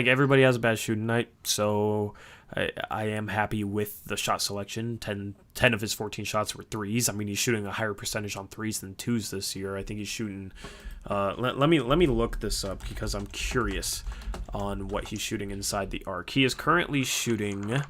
Everybody has a bad shooting night, so I am happy with the shot selection. 10 of his 14 shots were threes. He's shooting a higher percentage on threes than twos this year. I think he's shooting. Let me look this up because I'm curious on what he's shooting inside the arc. He is currently shooting.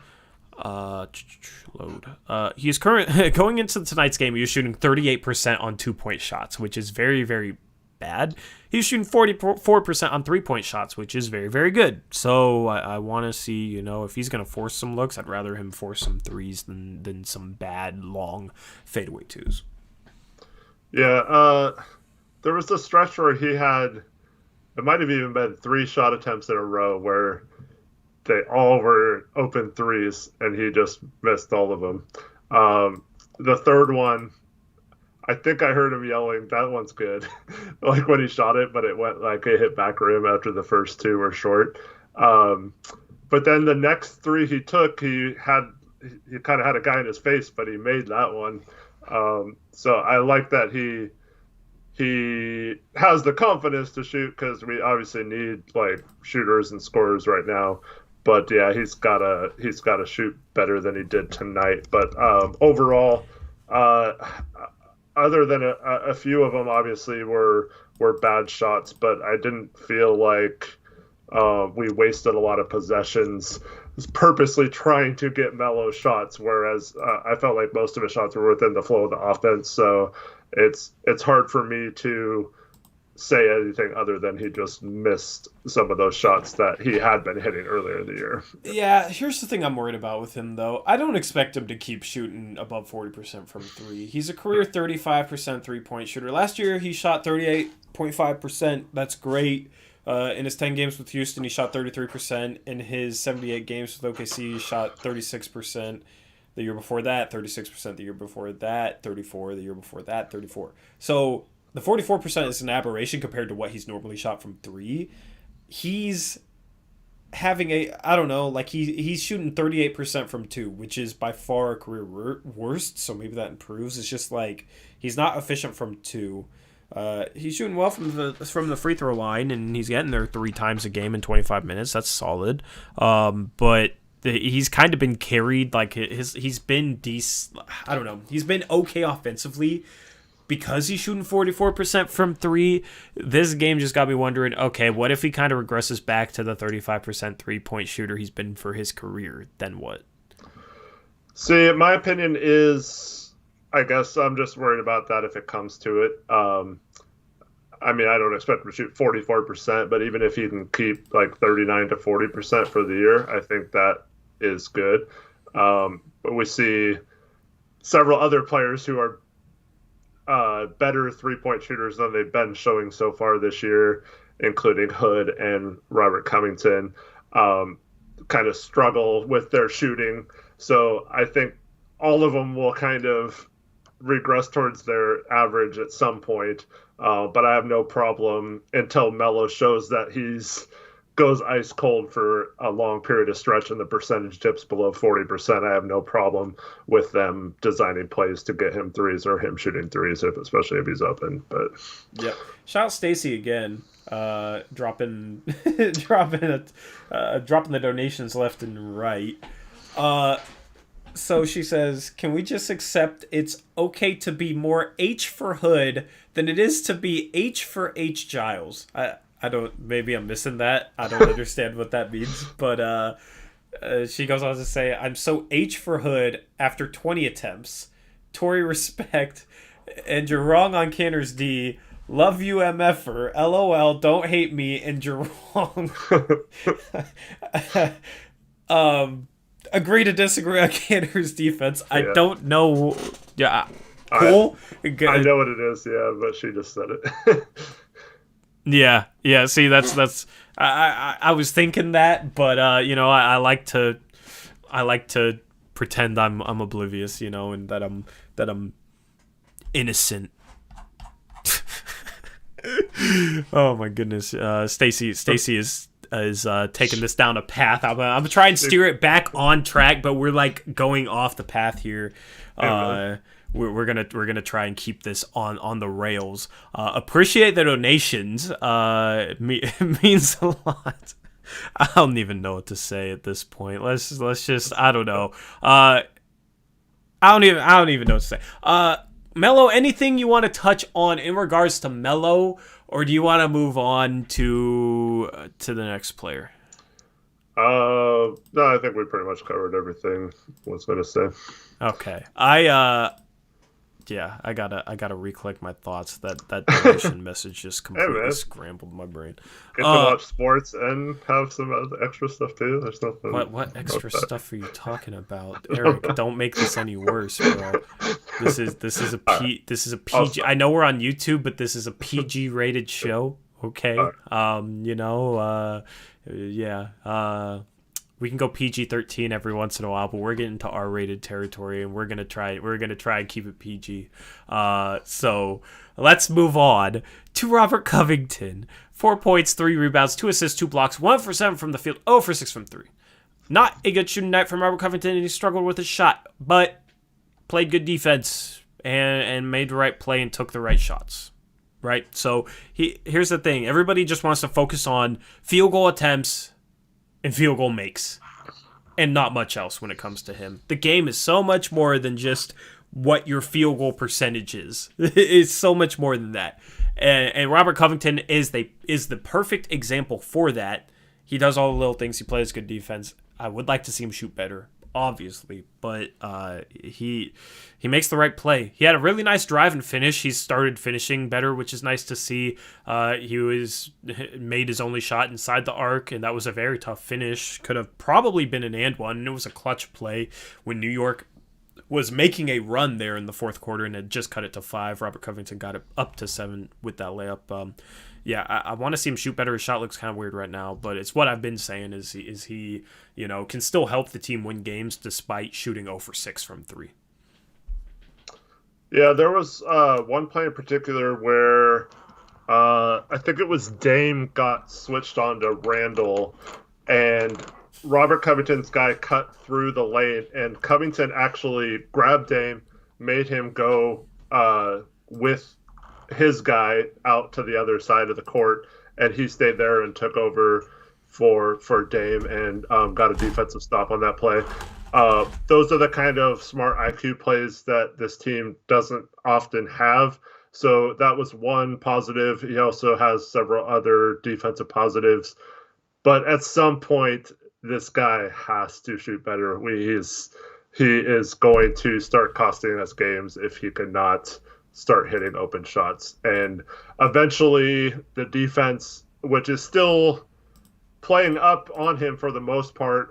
He is going into tonight's game. He was shooting 38% on 2-point shots, which is very, very bad. He's shooting 44% on 3-point shots, which is very, very good. So I want to see, if he's going to force some looks, I'd rather him force some threes than some bad, long fadeaway twos. Yeah, there was a stretch where he had, it might have even been 3 shot attempts in a row where they all were open threes, and he just missed all of them. The third one, I think I heard him yelling, "That one's good," when he shot it, but it went it hit back rim after the first 2 were short. But then the next 3 he took, he kind of had a guy in his face, but he made that one. So I like that he has the confidence to shoot, because we obviously need shooters and scorers right now. But yeah, he's gotta shoot better than he did tonight. But overall, other than a few of them, obviously were bad shots, but I didn't feel like we wasted a lot of possessions purposely trying to get mellow shots, whereas I felt like most of his shots were within the flow of the offense. So it's hard for me to say anything other than he just missed some of those shots that he had been hitting earlier in the year. Yeah, here's the thing I'm worried about with him, though. I don't expect him to keep shooting above 40% from 3. He's a career 35% three-point shooter. Last year, he shot 38.5%. That's great. In his 10 games with Houston, he shot 33%. In his 78 games with OKC, he shot 36%. The year before that, 36%. The year before that, 34%. The year before that, 34%. So the 44% is an aberration compared to what he's normally shot from 3. He's having he's shooting 38% from 2, which is by far a career worst. So maybe that improves. It's just he's not efficient from 2. He's shooting well from the free throw line, and he's getting there 3 times a game in 25 minutes. That's solid. But he's kind of been carried. He's been decent. I don't know. He's been okay offensively because he's shooting 44% from 3. This game just got me wondering, okay, what if he kind of regresses back to the 35% three-point shooter he's been for his career? Then what? See, my opinion is, I guess I'm just worried about that if it comes to it. I don't expect him to shoot 44%, but even if he can keep 39 to 40% for the year, I think that is good. But we see several other players who are better three-point shooters than they've been showing so far this year. including Hood and Robert Covington, kind of struggle with their shooting. So I think all of them will kind of regress towards their average at some point. But I have no problem until Melo shows that he's goes ice cold for a long period of stretch and the percentage dips below 40%. I have no problem with them designing plays to get him threes or him shooting threes, especially if he's open. But yep. Shout out Stacy again, dropping dropping the donations left and right. So she says, can we just accept it's okay to be more H for Hood than it is to be H for H Giles? I don't, maybe I'm missing that. I don't understand what that means. But she goes on to say, I'm so H for Hood after 20 attempts. Tory respect. And you're wrong on Canner's D. Love you, MFer. LOL, don't hate me. And you're wrong. Agree to disagree on Canner's defense. I don't know. Yeah, cool. I know what it is, yeah, but she just said it. Yeah. See, that's. I was thinking that, but I like to pretend I'm oblivious, and that I'm innocent. Oh my goodness, Stacy is taking this down a path. I'm gonna try and steer it back on track, but we're like going off the path here. We're gonna try and keep this on the rails. Appreciate the donations. It means a lot. I don't even know what to say at this point. Let's just, I don't know. I don't even know what to say. Melo, anything you want to touch on in regards to Melo, or do you want to move on to the next player? No, I think we pretty much covered everything I was going to say. Okay. I gotta re-click my thoughts. That donation message just completely scrambled my brain. Get to watch sports and have some other extra stuff too. There's nothing. What extra stuff are you talking about, Eric? Don't make this any worse, bro. This is a PG. I know we're on YouTube, but this is a PG rated show. Okay. We can go PG-13 every once in a while, but we're getting to R-rated territory, and we're gonna try and keep it PG. So let's move on to Robert Covington. 4 points, 3 rebounds, 2 assists, 2 blocks, 1 for 7 from the field, 0 for 6 from 3. Not a good shooting night from Robert Covington, and he struggled with his shot, but played good defense and made the right play and took the right shots. Right? So here's the thing. Everybody just wants to focus on field goal attempts and field goal makes, and not much else when it comes to him. The game is so much more than just what your field goal percentage is. It's so much more than that. And Robert Covington is the perfect example for that. He does all the little things. He plays good defense. I would like to see him shoot better, obviously, but he makes the right play. He had a really nice drive and finish. He started finishing better, which is nice to see. He made his only shot inside the arc, and that was a very tough finish. Could have probably been an and one, and it was a clutch play when New York was making a run there in the fourth quarter and had just cut it to 5. Robert Covington got it up to 7 with that layup. I want to see him shoot better. His shot looks kind of weird right now, but it's what I've been saying is he can still help the team win games despite shooting 0 for 6 from 3. Yeah, there was one play in particular where I think it was Dame got switched on to Randall, and Robert Covington's guy cut through the lane, and Covington actually grabbed Dame, made him go with his guy out to the other side of the court, and he stayed there and took over for Dame and got a defensive stop on that play. Those are the kind of smart IQ plays that this team doesn't often have. So that was one positive. He also has several other defensive positives. But at some point, this guy has to shoot better. He is going to start costing us games if he cannot start hitting open shots. And eventually the defense, which is still playing up on him for the most part.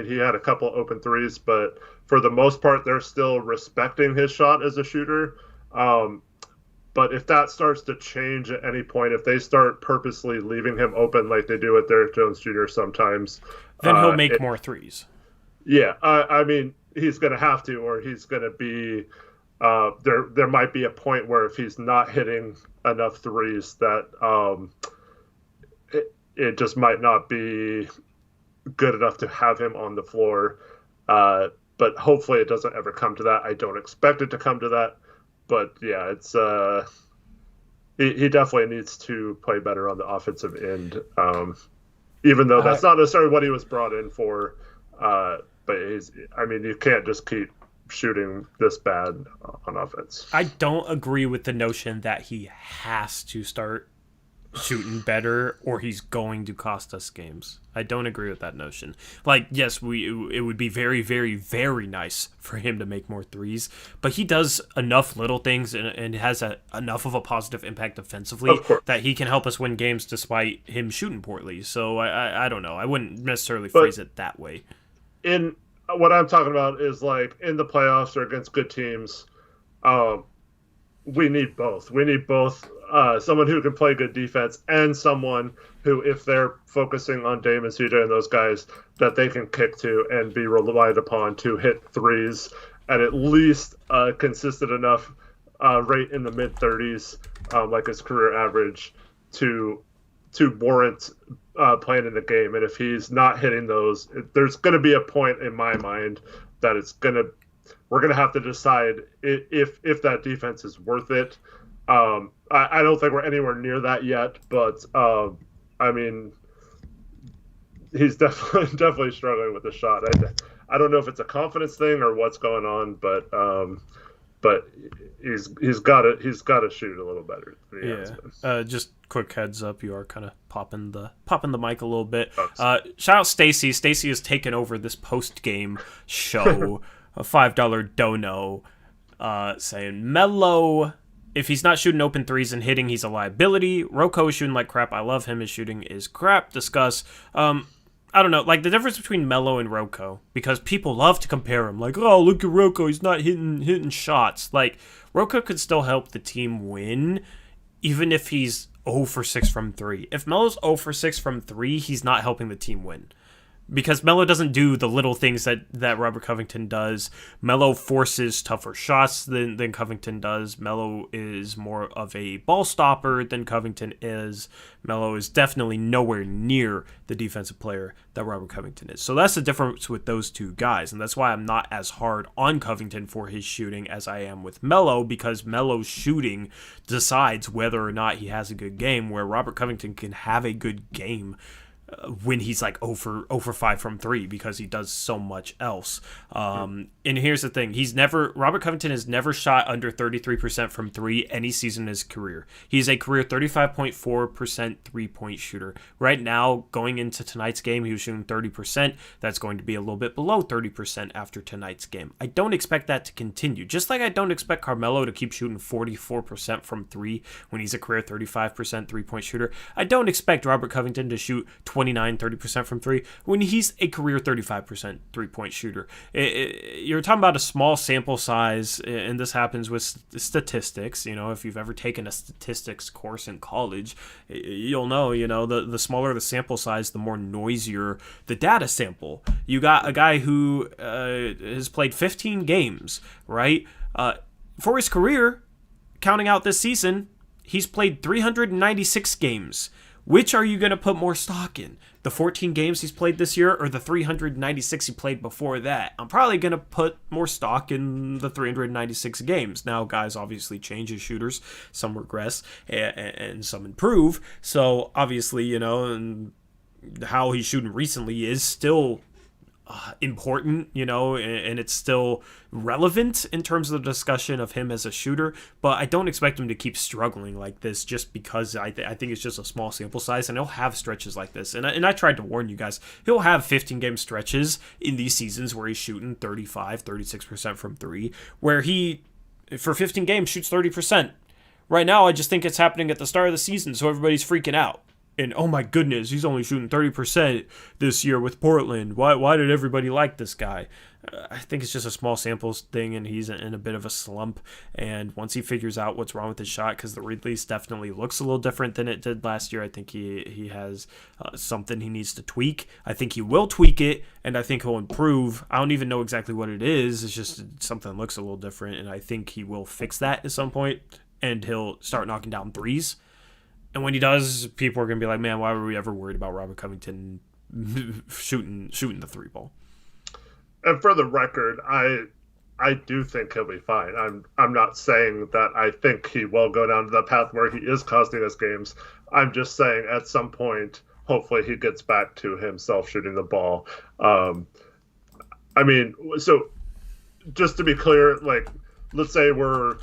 He had a couple open threes, but for the most part, they're still respecting his shot as a shooter. But if that starts to change at any point, if they start purposely leaving him open like they do with Derrick Jones Jr. sometimes, then he'll make more threes. Yeah, I mean, he's going to have to, or he's going to be. There might be a point where if he's not hitting enough threes, that it just might not be good enough to have him on the floor. But hopefully, it doesn't ever come to that. I don't expect it to come to that. But yeah, it's he definitely needs to play better on the offensive end, even though that's not necessarily what he was brought in for. But you can't just keep shooting this bad on offense. I don't agree with the notion that he has to start shooting better or he's going to cost us games. I don't agree with that notion. Like, yes, it would be very, very, very nice for him to make more threes, but he does enough little things and has enough of a positive impact defensively that he can help us win games despite him shooting poorly. So I don't know. I wouldn't necessarily phrase it that way. In what I'm talking about is like in the playoffs or against good teams, we need both. We need both someone who can play good defense and someone who, if they're focusing on Dame and CJ and those guys, that they can kick to and be relied upon to hit threes at least consistent enough rate in the mid-30s, like his career average, to warrant playing in the game. And if he's not hitting those, there's going to be a point in my mind that we're going to have to decide if that defense is worth it. I don't think we're anywhere near that yet, but I mean, he's definitely struggling with the shot. I don't know if it's a confidence thing or what's going on, but he's got to shoot a little better than he has been. Just quick heads up, you are kind of popping the mic a little bit. Shout out Stacy. Stacy has taken over this post-game show. A $5 dono saying Melo, if he's not shooting open threes and hitting, he's a liability. Rocco is shooting like crap. I love him. His shooting is crap. Discuss. I don't know, like the difference between Melo and Rocco, because people love to compare him. Like, oh, look at Rocco, he's not hitting shots. Like, Rocco could still help the team win, even if he's 0 for 6 from 3. If Melo's 0 for 6 from 3, he's not helping the team win. Because Melo doesn't do the little things that Robert Covington does. Melo forces tougher shots than Covington does. Melo is more of a ball stopper than Covington is. Melo is definitely nowhere near the defensive player that Robert Covington is. So that's the difference with those two guys. And that's why I'm not as hard on Covington for his shooting as I am with Melo, because Melo's shooting decides whether or not he has a good game, where Robert Covington can have a good game when he's like 0 for 5 from 3 because he does so much else. And here's the thing. Robert Covington has never shot under 33% from 3 any season in his career. He's a career 35.4% three-point shooter. Right now, going into tonight's game, he was shooting 30%. That's going to be a little bit below 30% after tonight's game. I don't expect that to continue. Just like I don't expect Carmelo to keep shooting 44% from 3 when he's a career 35% three-point shooter. I don't expect Robert Covington to shoot 29-30% from 3 when he's a career 35% three-point shooter. You're talking about a small sample size, and this happens with statistics. You know, if you've ever taken a statistics course in college, you'll know, the smaller the sample size, the more noisier the data sample. You got a guy who has played 15 games, right? For his career, counting out this season, he's played 396 games. Which are you going to put more stock in? The 14 games he's played this year or the 396 he played before that? I'm probably going to put more stock in the 396 games. Now, guys obviously change as shooters. Some regress and some improve. So, obviously, and how he's shooting recently is still important, and it's still relevant in terms of the discussion of him as a shooter, but I don't expect him to keep struggling like this just because I think it's just a small sample size, and he'll have stretches like this. And I tried to warn you guys, he'll have 15-game stretches in these seasons where he's shooting 36% from 3, where he, for 15 games, shoots 30%. Right now, I just think it's happening at the start of the season, so everybody's freaking out. And oh my goodness, he's only shooting 30% this year with Portland. Why did everybody like this guy? I think it's just a small samples thing, and he's in a bit of a slump. And once he figures out what's wrong with his shot, because the release definitely looks a little different than it did last year, I think he has something he needs to tweak. I think he will tweak it, and I think he'll improve. I don't even know exactly what it is. It's just something that looks a little different, and I think he will fix that at some point, and he'll start knocking down threes. And when he does, people are going to be like, man, why were we ever worried about Robert Covington shooting the three ball? And for the record, I do think he'll be fine. I'm not saying that I think he will go down to the path where he is costing us games. I'm just saying at some point, hopefully he gets back to himself shooting the ball. I mean, so just to be clear, like, let's say we're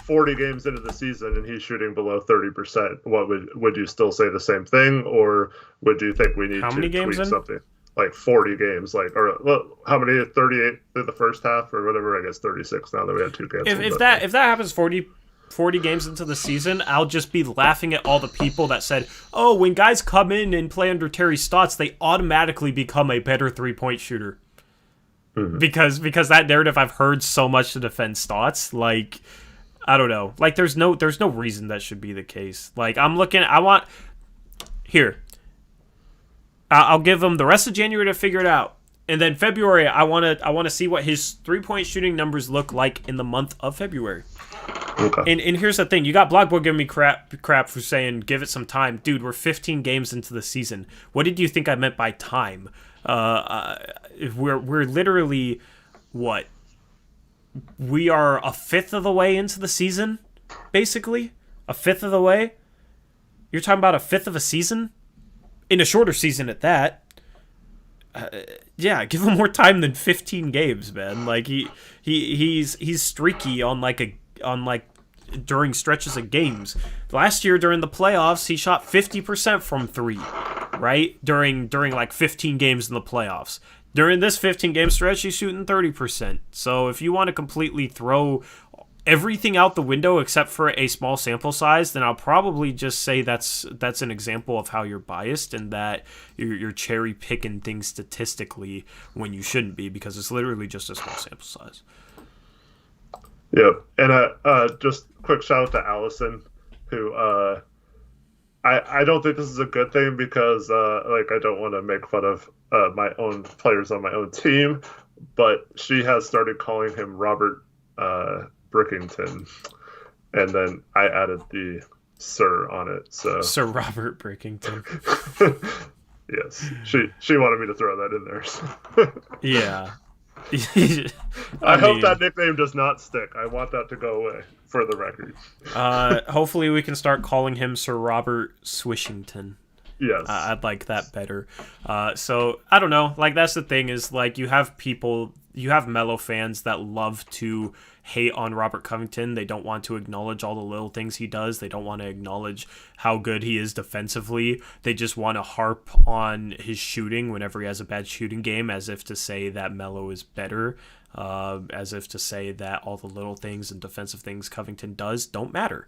40 games into the season and he's shooting below 30%. What would you still say the same thing, or would you think we need to tweak something? Like 40 games, how many? 38 through the first half, or whatever. I guess 36 now that we had 2 canceled. If that happens 40 games into the season, I'll just be laughing at all the people that said, "Oh, when guys come in and play under Terry Stotts, they automatically become a better 3-point shooter." Mm-hmm. Because that narrative I've heard so much to defend Stotts, like, I don't know, like there's no reason that should be the case. Like, I'll give him the rest of January to figure it out, and then February I want to see what his 3-point shooting numbers look like in the month of February. Okay. And here's the thing: you got Blockboy giving me crap for saying give it some time, dude. We're 15 games into the season. What did you think I meant by time? We're literally what? We are a fifth of the way into the season, basically a fifth of the way. You're talking about a fifth of a season. In a shorter season at that, yeah, give him more time than 15 games, man. Like he's streaky on during stretches of games. Last year during the playoffs, he shot 50% from 3, right? During like 15 games in the playoffs. During this 15-game stretch, he's shooting 30%. So if you want to completely throw everything out the window except for a small sample size, then I'll probably just say that's an example of how you're biased and that you're cherry picking things statistically when you shouldn't be, because it's literally just a small sample size. Yeah, and just quick shout out to Allison, who I don't think this is a good thing because I don't want to make fun of my own players on my own team, but she has started calling him Robert Brickington, and then I added the Sir on it. So Sir Robert Brickington. Yes, she wanted me to throw that in there. So. Yeah. I hope that nickname does not stick. I want that to go away, for the record. Hopefully we can start calling him Sir Robert Swishington. Yes. I'd like that better. So, I don't know. Like, that's the thing is, like, you have Melo fans that love to hate on Robert Covington. They don't want to acknowledge all the little things he does. They don't want to acknowledge how good he is defensively. They just want to harp on his shooting whenever he has a bad shooting game, as if to say that Melo is better. As if to say that all the little things and defensive things Covington does don't matter.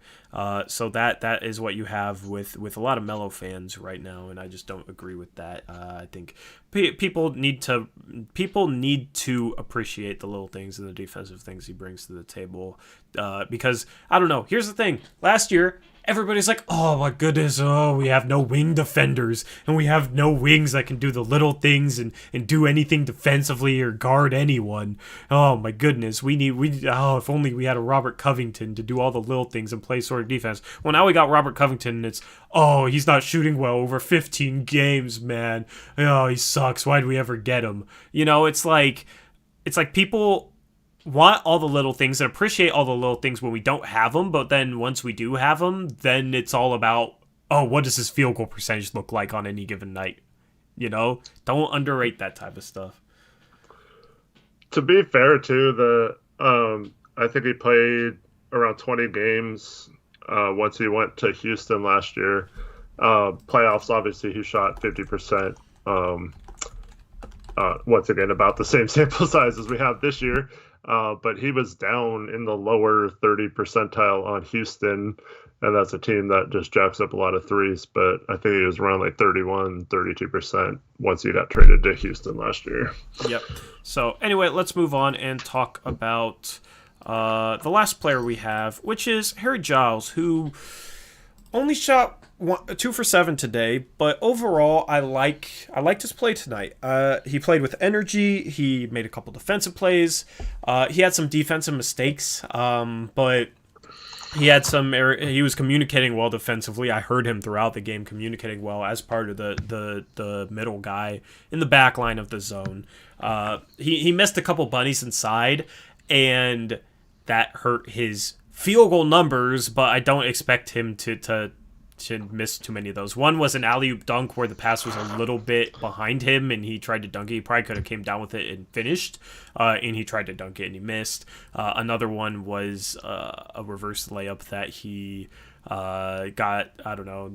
So that is what you have with a lot of Melo fans right now, and I just don't agree with that. I think people need to appreciate the little things and the defensive things he brings to the table. Because, I don't know, here's the thing. Last year, everybody's like, oh my goodness, we have no wing defenders, and we have no wings that can do the little things and do anything defensively or guard anyone. Oh my goodness, if only we had a Robert Covington to do all the little things and play sort of defense. Well, now we got Robert Covington, and it's, he's not shooting well over 15 games, man. Oh, he sucks. Why'd we ever get him? It's like people want all the little things and appreciate all the little things when we don't have them, but then once we do have them, then it's all about, what does his field goal percentage look like on any given night? Don't underrate that type of stuff. To be fair, too, I think he played around 20 games once he went to Houston last year. Playoffs, obviously, he shot 50%. Once again, about the same sample size as we have this year. But he was down in the lower 30 percentile on Houston, and that's a team that just jacks up a lot of threes. But I think he was around like 31, 32% once he got traded to Houston last year. Yep. So anyway, let's move on and talk about the last player we have, which is Harry Giles, who only shot 2 for 7 today, but overall, I liked his play tonight. He played with energy. He made a couple defensive plays. He had some defensive mistakes, but he had some. He was communicating well defensively. I heard him throughout the game communicating well as part of the middle guy in the back line of the zone. He missed a couple bunnies inside, and that hurt his field goal numbers, but I don't expect him to miss too many of those. One was an alley-oop dunk where the pass was a little bit behind him and he tried to dunk it. He probably could have came down with it and finished, and he tried to dunk it and he missed. Another one was a reverse layup that he got, I don't know,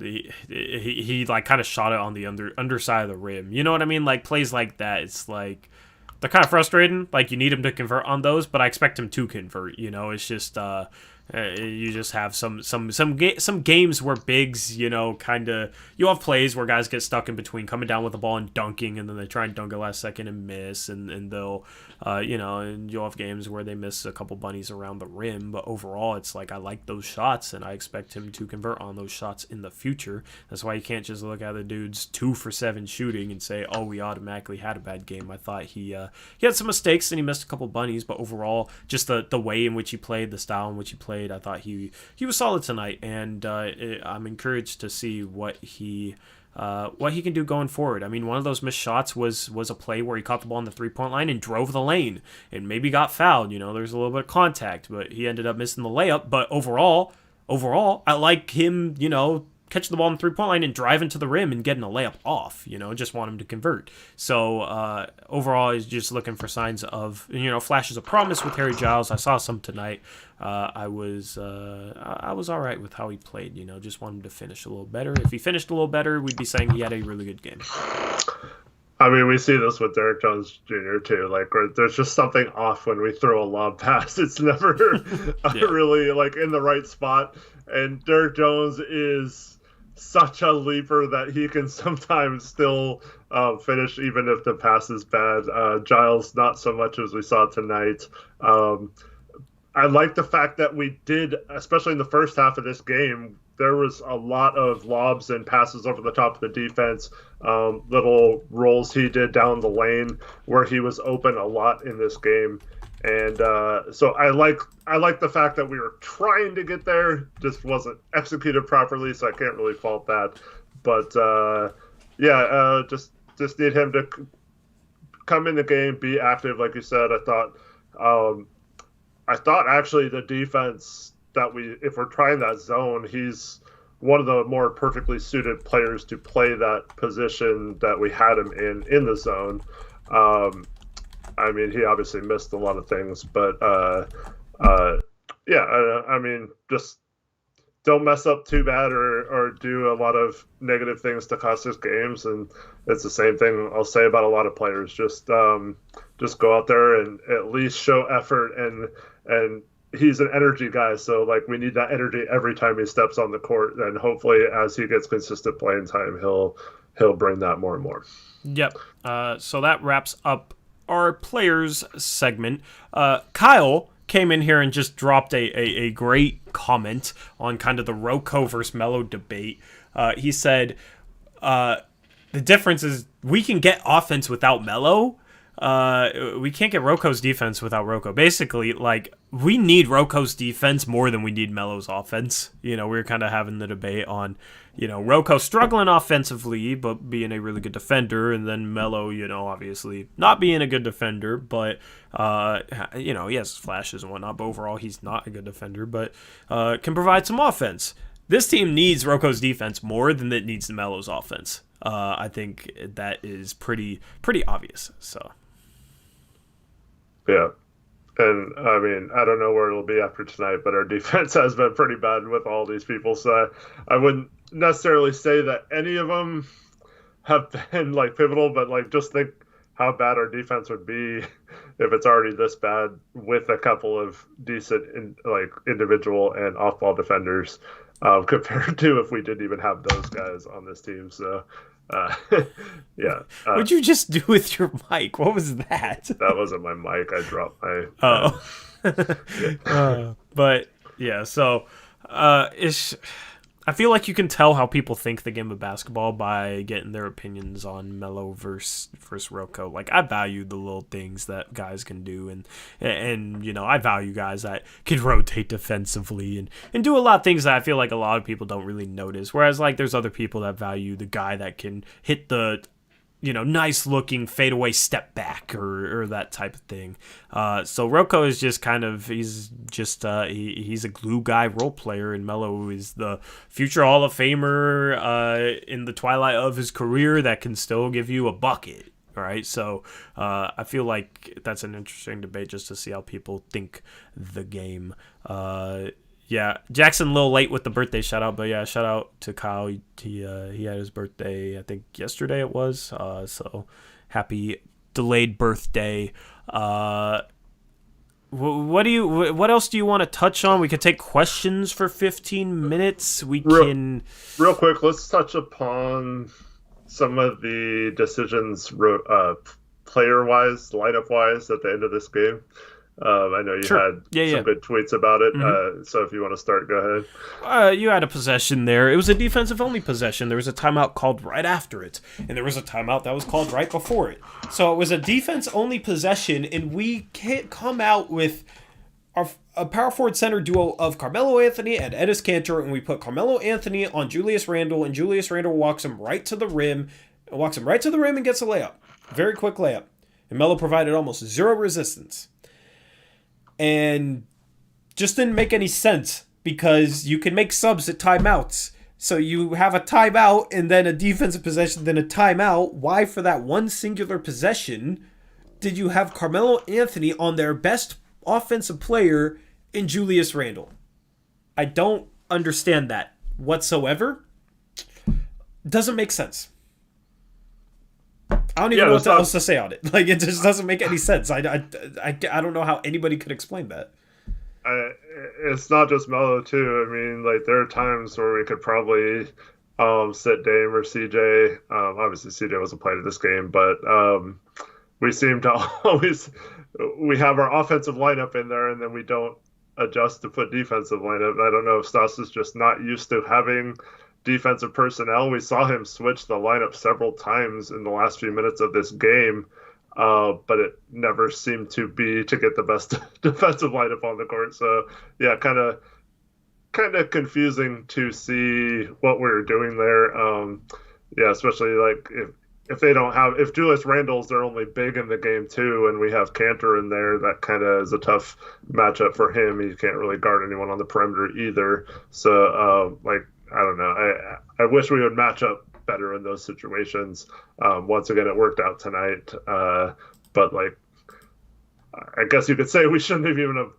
he like kind of shot it on the underside of the rim. You know what I mean? Like plays like that, it's like they're kind of frustrating. Like you need him to convert on those, but I expect him to convert. You know, it's just you just have some games where bigs, you know, kind of you have plays where guys get stuck in between coming down with the ball and dunking, and then they try and dunk it last second and miss, and they'll you know, and you'll have games where they miss a couple bunnies around the rim. But overall, it's like I like those shots, and I expect him to convert on those shots in the future. That's why you can't just look at the dude's 2 for 7 shooting and say, oh, we automatically had a bad game. I thought he had some mistakes and he missed a couple bunnies, but overall, just the way in which he played, the style in which he played, I thought he was solid tonight, and I'm encouraged to see what he can do going forward. I mean, one of those missed shots was a play where he caught the ball on the 3-point line and drove the lane and maybe got fouled. You know, there's a little bit of contact, but he ended up missing the layup. But overall, I like him, you know, catching the ball on the 3-point line and driving to the rim and getting a layup off. You know, just want him to convert. So overall, he's just looking for signs of, you know, flashes of promise with Harry Giles. I saw some tonight. I was all right with how he played. You know, just wanted him to finish a little better. If he finished a little better, we'd be saying he had a really good game. I mean, we see this with Derek Jones Jr. too. Like, there's just something off when we throw a lob pass. It's never really like in the right spot. And Derek Jones is such a leaper that he can sometimes still finish even if the pass is bad. Giles, not so much as we saw tonight. I like the fact that we did, especially in the first half of this game, there was a lot of lobs and passes over the top of the defense, little rolls he did down the lane where he was open a lot in this game. And so I like the fact that we were trying to get there, just wasn't executed properly, so I can't really fault that. But just need him to come in the game, be active, like you said. I thought actually the defense that if we're trying that zone, he's one of the more perfectly suited players to play that position that we had him in the zone. I mean, he obviously missed a lot of things, but I mean, just don't mess up too bad or do a lot of negative things to cost us games. And it's the same thing I'll say about a lot of players. Just go out there and at least show effort, and he's an energy guy, so like we need that energy every time he steps on the court. And hopefully, as he gets consistent playing time, he'll bring that more and more. Yep. So that wraps up our players segment. Kyle came in here and just dropped a great comment on kind of the Rocco versus Melo debate. He said the difference is we can get offense without Melo. We can't get Rocco's defense without Rocco. Basically, like, we need Rocco's defense more than we need Melo's offense. You know, we were kind of having the debate on, you know, Rocco struggling offensively, but being a really good defender, and then Melo, you know, obviously not being a good defender, but, you know, he has flashes and whatnot, but overall he's not a good defender, but can provide some offense. This team needs Rocco's defense more than it needs Melo's offense. I think that is pretty obvious, so... Yeah. And, I mean, I don't know where it'll be after tonight, but our defense has been pretty bad with all these people. So I wouldn't necessarily say that any of them have been, like, pivotal, but, like, just think how bad our defense would be if it's already this bad with a couple of decent, individual and off-ball defenders. compared to if we didn't even have those guys on this team. So, uh, yeah, What'd you just do with your mic? What was that? that wasn't my mic. I dropped my. Oh. Yeah. But yeah, so it's. I feel like you can tell how people think the game of basketball by getting their opinions on Melo versus Rocco. Like, I value the little things that guys can do, and you know, I value guys that can rotate defensively and do a lot of things that I feel like a lot of people don't really notice. Whereas, like, there's other people that value the guy that can hit the, you know, nice looking fadeaway step back or that type of thing. So Rocco is just kind of, he's a glue guy role player, and Melo is the future Hall of Famer in the twilight of his career that can still give you a bucket. All right, so I feel like that's an interesting debate just to see how people think the game. Yeah, Jackson a little late with the birthday shout out, but yeah, shout out to Kyle. He had his birthday, I think yesterday it was. So happy delayed birthday. What else do you want to touch on? We could take questions for 15 minutes. Real quick, let's touch upon some of the decisions, player wise, lineup wise, at the end of this game. I know you had some good tweets about it, so if you want to start, go ahead. You had a possession there. It was a defensive-only possession. There was a timeout called right after it, and there was a timeout that was called right before it. So it was a defense-only possession, and we can't come out with a power forward center duo of Carmelo Anthony and Enes Kanter, and we put Carmelo Anthony on Julius Randle, and Julius Randle walks him right to the rim and gets a layup. Very quick layup. And Melo provided almost zero resistance. And just didn't make any sense because you can make subs at timeouts. So you have a timeout and then a defensive possession, then a timeout. Why, for that one singular possession, did you have Carmelo Anthony on their best offensive player in Julius Randle? I don't understand that whatsoever. Doesn't make sense. I don't even know what else to say on it. Like, it just doesn't make any sense. I don't know how anybody could explain that. It's not just Melo, too. I mean, like, there are times where we could probably sit Dame or CJ. Obviously, CJ wasn't playing in this game, but we seem to always... We have our offensive lineup in there, and then we don't adjust to put defensive lineup. I don't know if Stas is just not used to having defensive personnel. We saw him switch the lineup several times in the last few minutes of this game, but it never seemed to be to get the best defensive lineup on the court. So yeah, kind of confusing to see what we were doing there. Yeah, especially like if Julius Randle's their only big in the game too, and we have Kanter in there, that kind of is a tough matchup for him. He can't really guard anyone on the perimeter either. So I don't know. I wish we would match up better in those situations. Once again, it worked out tonight. But like, I guess you could say we shouldn't have even have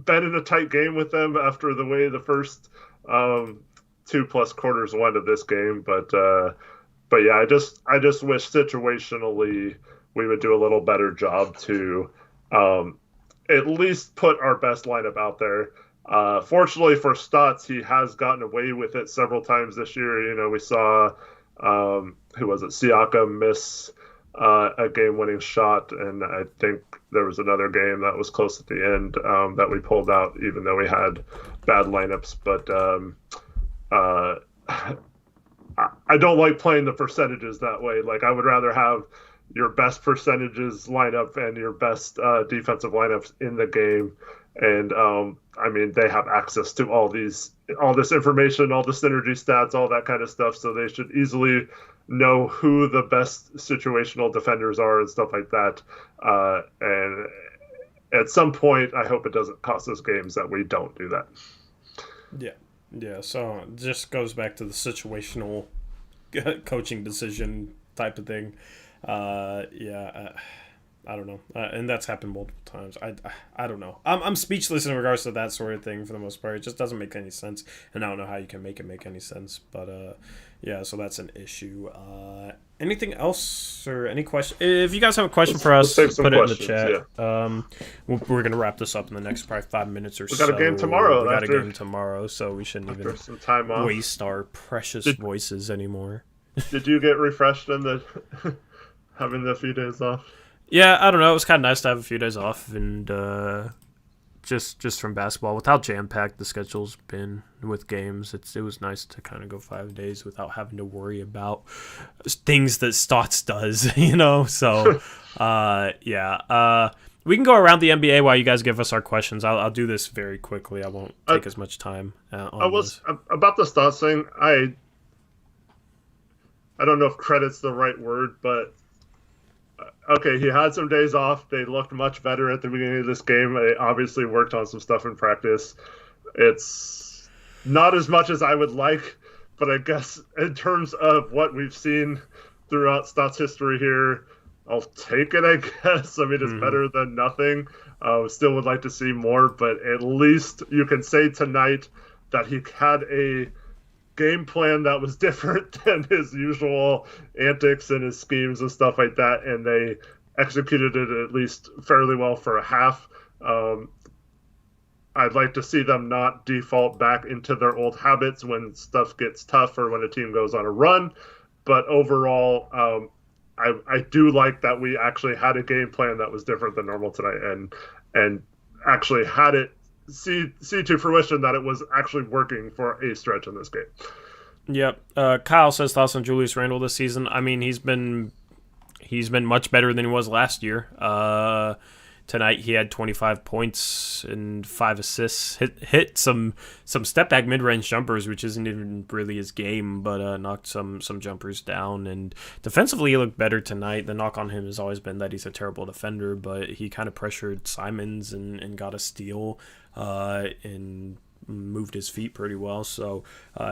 been in a tight game with them after the way the first 2+ quarters went of this game. But yeah, I just wish situationally we would do a little better job to at least put our best lineup out there. Fortunately for Stotts, he has gotten away with it several times this year. You know, we saw, Siakam miss a game-winning shot, and I think there was another game that was close at the end that we pulled out, even though we had bad lineups. But I don't like playing the percentages that way. Like, I would rather have your best percentages lineup and your best defensive lineups in the game. And I mean, they have access to all this information, all the synergy stats, all that kind of stuff. So they should easily know who the best situational defenders are and stuff like that. And at some point, I hope it doesn't cost us games that we don't do that. Yeah. So it just goes back to the situational coaching decision type of thing. I don't know, and that's happened multiple times. I don't know. I'm speechless in regards to that sort of thing for the most part. It just doesn't make any sense, and I don't know how you can make it make any sense. But yeah, so that's an issue. Anything else or any question? If you guys have a question for us, put it in the chat. Yeah. We're gonna wrap this up in the next probably 5 minutes or so. We got a game tomorrow. We got a game tomorrow, so we shouldn't even waste our precious voices anymore. Did you get refreshed in the having the few days off? Yeah, I don't know. It was kind of nice to have a few days off, and just from basketball, with how jam-packed the schedule's been with games, it was nice to kind of go 5 days without having to worry about things that Stotts does, you know? So, yeah. We can go around the NBA while you guys give us our questions. I'll do this very quickly. I won't take as much time on this. About the Stotts thing, I don't know if credit's the right word, but okay, he had some days off. They looked much better at the beginning of this game. They obviously worked on some stuff in practice. It's not as much as I would like, but I guess in terms of what we've seen throughout Stotts' history here, I'll take it, I guess. I mean, it's better than nothing. Still would like to see more, but at least you can say tonight that he had a game plan that was different than his usual antics and his schemes and stuff like that, and they executed it at least fairly well for a half. I'd like to see them not default back into their old habits when stuff gets tough or when a team goes on a run, but overall, I do like that we actually had a game plan that was different than normal tonight, and actually had it see to fruition that it was actually working for a stretch in this game. Yep. Kyle says thoughts on Julius Randle this season. I mean, he's been much better than he was last year. Tonight he had 25 points and 5 assists. Hit some step back mid range jumpers, which isn't even really his game, but knocked some jumpers down. And defensively, he looked better tonight. The knock on him has always been that he's a terrible defender, but he kind of pressured Simons and got a steal and moved his feet pretty well. So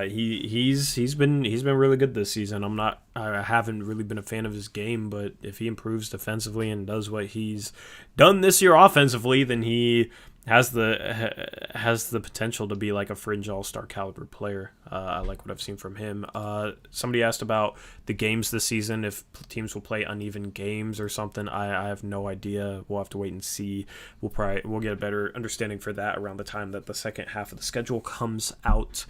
he's been really good this season. I haven't really been a fan of his game, but if he improves defensively and does what he's done this year offensively, then he has the potential to be like a fringe all-star caliber player. I like what I've seen from him. Somebody asked about the games this season, if teams will play uneven games or something. I have no idea. We'll have to wait and see. We'll get a better understanding for that around the time that the second half of the schedule comes out.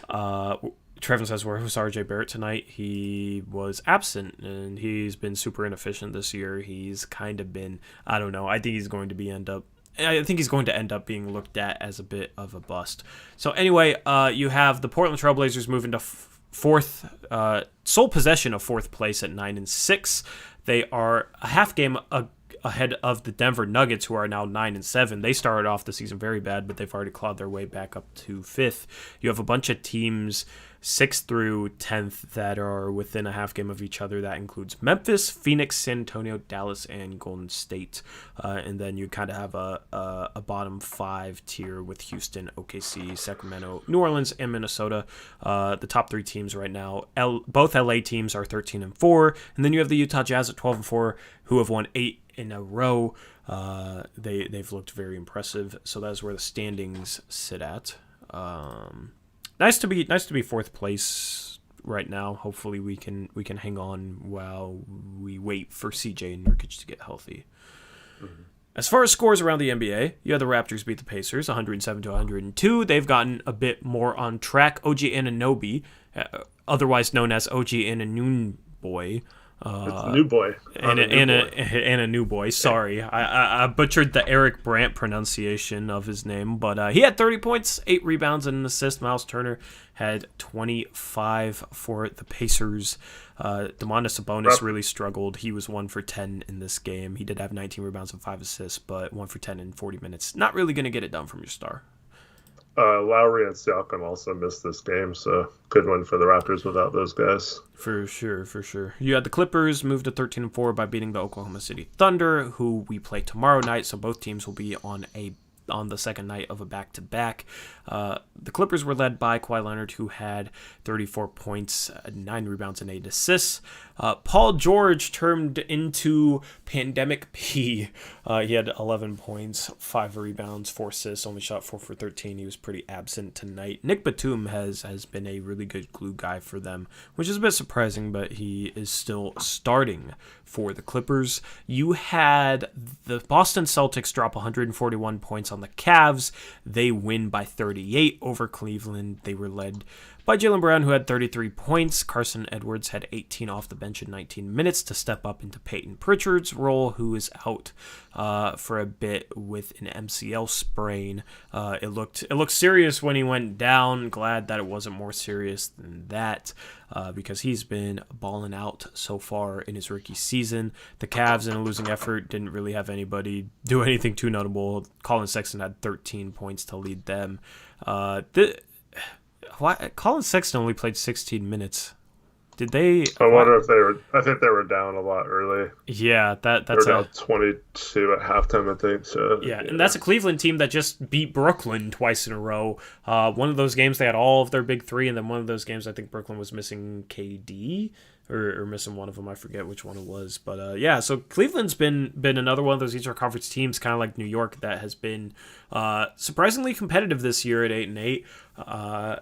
Trevin says, where was RJ Barrett tonight? He was absent, and he's been super inefficient this year. He's kind of been, I don't know. I think he's going to end up being looked at as a bit of a bust. So anyway, you have the Portland Trailblazers moving to fourth, sole possession of fourth place at 9-6. They are a half game ahead of the Denver Nuggets, who are now 9-7. They started off the season very bad, but they've already clawed their way back up to fifth. You have a bunch of teams 6th through 10th that are within a half game of each other. That includes Memphis, Phoenix, San Antonio, Dallas, and Golden State. And then you kind of have a bottom 5 tier with Houston, OKC, Sacramento, New Orleans, and Minnesota. The top 3 teams right now, both LA teams are 13-4, and then you have the Utah Jazz at 12-4, who have won 8 in a row. They've looked very impressive. So that's where the standings sit at. Nice to be fourth place right now. Hopefully we can hang on while we wait for CJ and Nurkic to get healthy. Mm-hmm. As far as scores around the NBA, you had the Raptors beat the Pacers 107-102. They've gotten a bit more on track. OG Anunoby, otherwise known as OG Anunoby, it's a new boy. And a new boy. Sorry. I butchered the Eric Brandt pronunciation of his name. But he had 30 points, 8 rebounds, and an assist. Miles Turner had 25 for the Pacers. Domantas Sabonis really struggled. He was 1 for 10 in this game. He did have 19 rebounds and 5 assists, but 1 for 10 in 40 minutes. Not really going to get it done from your star. Lowry and Siakam also missed this game, so good one for the Raptors without those guys. For sure. You had the Clippers move to 13-4 by beating the Oklahoma City Thunder, who we play tomorrow night, so both teams will be on the second night of a back-to-back. The Clippers were led by Kawhi Leonard, who had 34 points, 9 rebounds, and 8 assists. Paul George turned into Pandemic P. He had 11 points, 5 rebounds, 4 assists, only shot 4 for 13. He was pretty absent tonight. Nick Batum has been a really good glue guy for them, which is a bit surprising, but he is still starting for the Clippers. You had the Boston Celtics drop 141 points on the Cavs. They win by 38 over Cleveland. They were led by Jaylen Brown, who had 33 points. Carson Edwards had 18 off the bench in 19 minutes to step up into Peyton Pritchard's role, who is out for a bit with an MCL sprain. It looked serious when he went down. Glad that it wasn't more serious than that, because he's been balling out so far in his rookie season. The Cavs, in a losing effort, didn't really have anybody do anything too notable. Colin Sexton had 13 points to lead them. Colin Sexton only played 16 minutes. Did they? I wonder if they were. I think they were down a lot early. Yeah, that's they were down 22 at halftime, I think. So yeah, and that's a Cleveland team that just beat Brooklyn twice in a row. One of those games they had all of their big three, and then one of those games I think Brooklyn was missing KD or missing one of them. I forget which one it was, but yeah. So Cleveland's been another one of those Eastern Conference teams, kind of like New York, that has been surprisingly competitive this year at 8-8.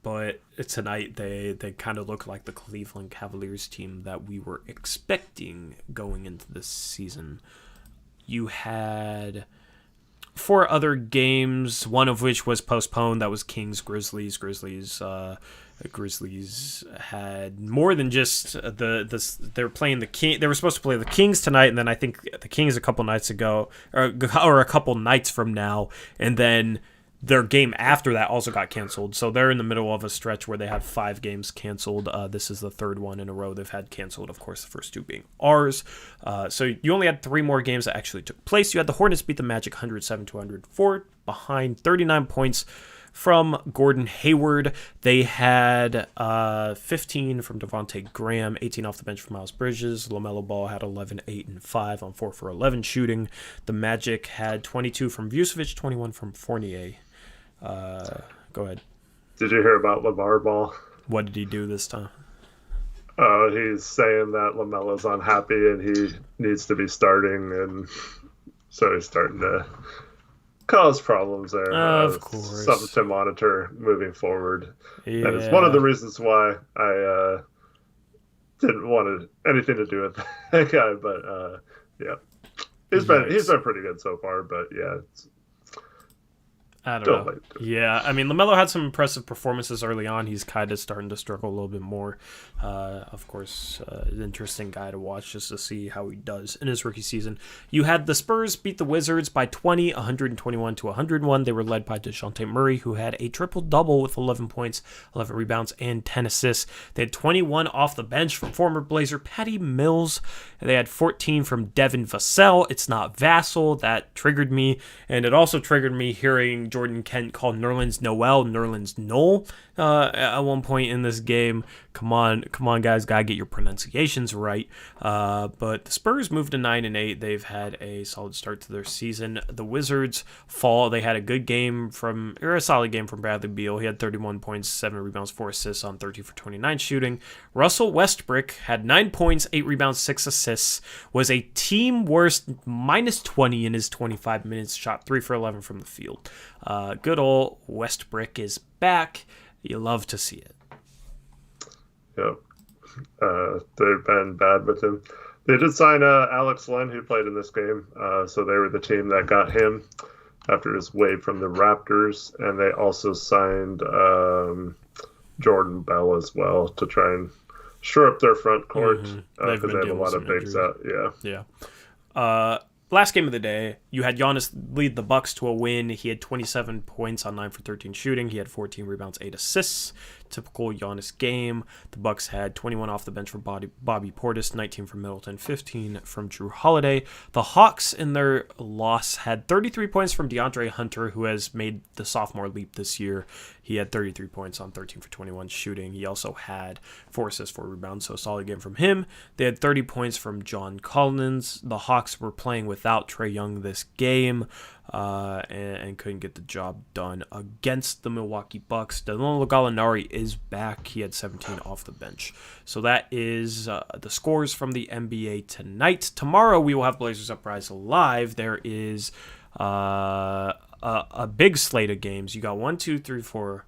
But tonight they kind of look like the Cleveland Cavaliers team that we were expecting going into this season. You had 4 other games, one of which was postponed. That was Kings Grizzlies. Grizzlies had more than just they were playing the King. They were supposed to play the Kings tonight, and then I think the Kings a couple nights ago, or a couple nights from now, and then their game after that also got canceled. So they're in the middle of a stretch where they have 5 games canceled. This is the 3rd one in a row they've had canceled. Of course, the first 2 being ours. So you only had 3 more games that actually took place. You had the Hornets beat the Magic 107-104 behind 39 points from Gordon Hayward. They had 15 from Devontae Graham, 18 off the bench from Miles Bridges. LaMelo Ball had 11, 8, and 5 on 4 for 11 shooting. The Magic had 22 from Vucevic, 21 from Fournier. Go ahead. Did you hear about LeVar Ball? What did he do this time? He's saying that LaMelo's unhappy and he needs to be starting, and so he's starting to cause problems there. Of course. Something to monitor moving forward. Yeah. And it's one of the reasons why I didn't want anything to do with that guy, but yeah. He's been pretty good so far, but yeah, I don't know. Yeah, I mean, LaMelo had some impressive performances early on. He's kind of starting to struggle a little bit more. Of course, an interesting guy to watch just to see how he does in his rookie season. You had the Spurs beat the Wizards by 20, 121-101. They were led by DeJounte Murray, who had a triple-double with 11 points, 11 rebounds, and 10 assists. They had 21 off the bench from former Blazer Patty Mills. They had 14 from Devin Vassell. It's not Vassell. That triggered me, and it also triggered me hearing Jordan Kent called Nerlens Noel at one point in this game. Come on, guys, gotta get your pronunciations right. But the Spurs moved to 9-8. They've had a solid start to their season. The Wizards fall. They had a solid game from Bradley Beal. He had 31 points, 7 rebounds, 4 assists on 30 for 29 shooting. Russell Westbrook had 9 points, 8 rebounds, 6 assists. Was a team worst -20 in his 25 minutes. Shot 3 for 11 from the field. Good old Westbrook is back. You love to see it. Yep. They've been bad with him. They did sign Alex Len, who played in this game. So they were the team that got him after his wave from the Raptors. And they also signed Jordan Bell as well to try and shore up their front court because they have a lot of bigs out. Yeah. Last game of the day, you had Giannis lead the Bucks to a win. He had 27 points on 9 for 13 shooting. He had 14 rebounds, 8 assists. Typical Giannis game. The Bucks had 21 off the bench from Bobby Portis, 19 from Middleton, 15 from Drew Holiday. The Hawks, in their loss, had 33 points from DeAndre Hunter, who has made the sophomore leap this year. He had 33 points on 13 for 21 shooting. He also had 4 assists, 4 rebounds, so a solid game from him. They had 30 points from John Collins. The Hawks were playing without Trae Young this game. and couldn't get the job done against the Milwaukee Bucks. Danilo Gallinari is back. He had 17 off the bench. So that is the scores from the NBA tonight. Tomorrow we will have Blazers Uprise live. There is a big slate of games. You got 1, 2, 3, 4.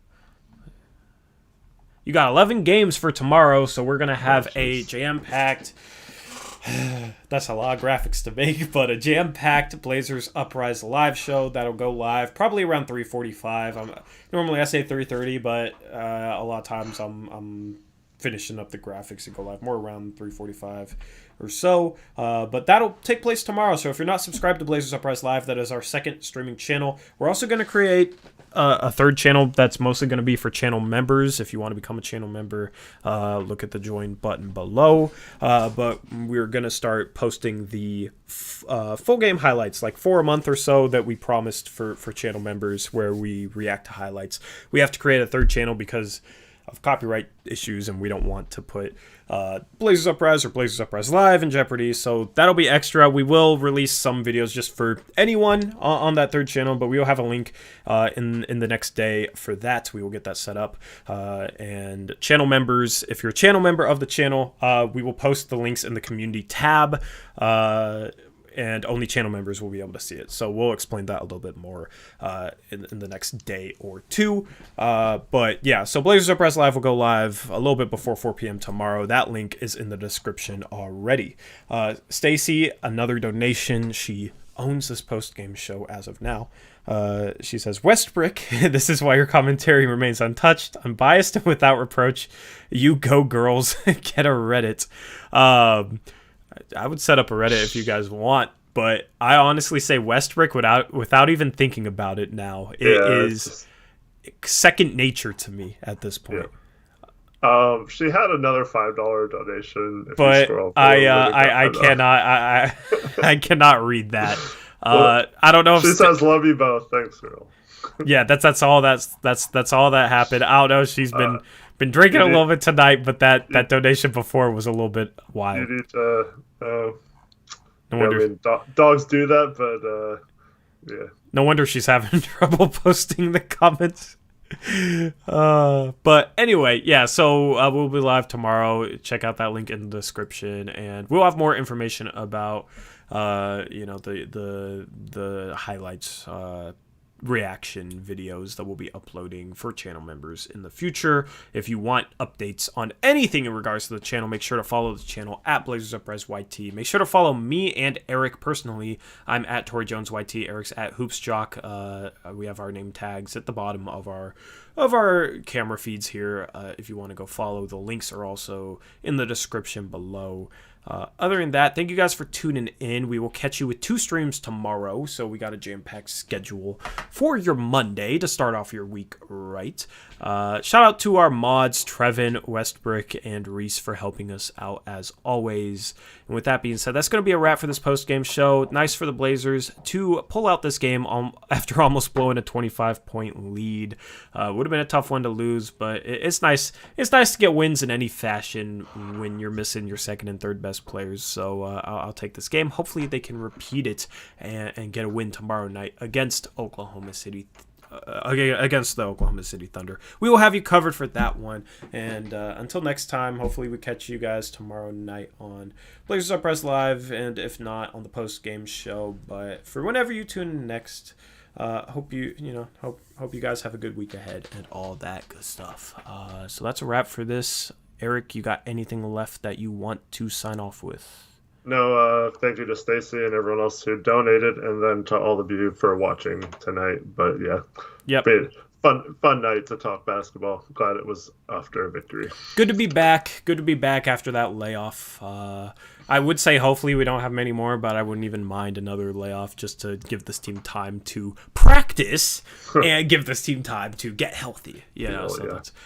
You got 11 games for tomorrow, so we're going to have a jam-packed... That's a lot of graphics to make, but a jam-packed Blazers Uprise live show that'll go live probably around 3:45. Normally I say 3:30, but a lot of times I'm finishing up the graphics and go live more around 3:45 or so. But that'll take place tomorrow. So if you're not subscribed to Blazers Uprise Live, that is our second streaming channel. We're also going to create a third channel that's mostly going to be for channel members. If you want to become a channel member, look at the join button below. But we're going to start posting the full game highlights, like 4 a month or so that we promised for channel members, where we react to highlights. We have to create a third channel because of copyright issues, and we don't want to put Blazers Uprise or Blazers Uprise Live in jeopardy, so that'll be extra. We will release some videos just for anyone on that third channel, but we will have a link in the next day for that. We will get that set up, and channel members, if you're a channel member of the channel, we will post the links in the community tab, and only channel members will be able to see it. So we'll explain that a little bit more in the next day or two. But yeah, so Blazers Uprise Live will go live a little bit before 4 p.m. tomorrow. That link is in the description already. Stacy, another donation. She owns this post-game show as of now. She says, Westbrook, this is why your commentary remains untouched, unbiased, and without reproach. You go, girls. Get a Reddit. I would set up a Reddit if you guys want, but I honestly say Westbrook without even thinking about it now. It is second nature to me at this point. Yeah. She had another $5 donation. But I cannot read that. Well, I don't know if she says love you both. Thanks, girl. Yeah, that's all that happened. I don't know. She's been drinking a little bit tonight, but that donation before was a little bit wild. You need to, no wonder. I mean, dogs do that, but yeah. No wonder she's having trouble posting the comments. But anyway, yeah. So we'll be live tomorrow. Check out that link in the description, and we'll have more information about the highlights. Reaction videos that we'll be uploading for channel members in the future. If you want updates on anything in regards to the channel, make sure to follow the channel at Blazers Uprise YT. Make sure to follow me and Eric personally. I'm at Tori Jones YT. Eric's at HoopsJock. We have our name tags at the bottom of our camera feeds here. If you want to go follow, the links are also in the description below. Other than that, thank you guys for tuning in. We will catch you with 2 streams tomorrow, so we got a jam-packed schedule for your Monday to start off your week right. Shout out to our mods, Trevin, Westbrook, and Reese for helping us out as always. And with that being said, that's going to be a wrap for this post-game show. Nice for the Blazers to pull out this game after almost blowing a 25-point lead. Would have been a tough one to lose, but it's nice. It's nice to get wins in any fashion when you're missing your second and third best players. So I'll take this game. Hopefully they can repeat it and get a win tomorrow night against Oklahoma City. Against the Oklahoma City Thunder. We will have you covered for that one. And until next time, hopefully we catch you guys tomorrow night on Blazers Uprise Live, and if not, on the post-game show. But for whenever you tune in next, hope you guys have a good week ahead and all that good stuff. So that's a wrap for this. Eric, you got anything left that you want to sign off with? No, thank you to Stacy and everyone else who donated, and then to all of you for watching tonight. But yeah, yep. Fun night to talk basketball. Glad it was after a victory. Good to be back. Good to be back after that layoff. I would say hopefully we don't have many more, but I wouldn't even mind another layoff just to give this team time to practice and give this team time to get healthy.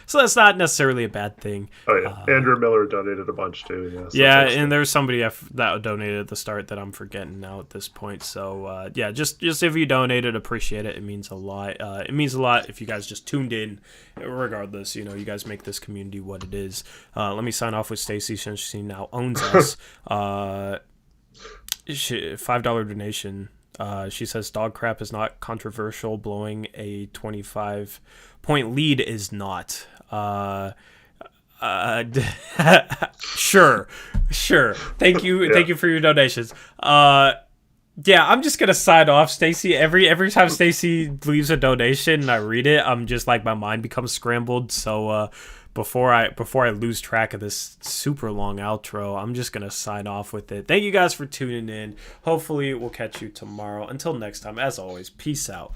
So that's not necessarily a bad thing. Oh yeah, Andrew Miller donated a bunch too. Yeah. So yeah, and there's somebody that donated at the start that I'm forgetting now at this point. So yeah, just if you donated, appreciate it. It means a lot. It means a lot if you guys just tuned in. Regardless, you guys make this community what it is. Let me sign off with Stacy since she now owns us. $5 donation She says dog crap is not controversial. Blowing a 25-point lead is not. Sure. Thank you for your donations. Yeah, I'm just gonna sign off, Stacy. Every time Stacy leaves a donation and I read it, I'm just like my mind becomes scrambled. So before I lose track of this super long outro, I'm just gonna sign off with it. Thank you guys for tuning in. Hopefully we'll catch you tomorrow. Until next time, as always, peace out.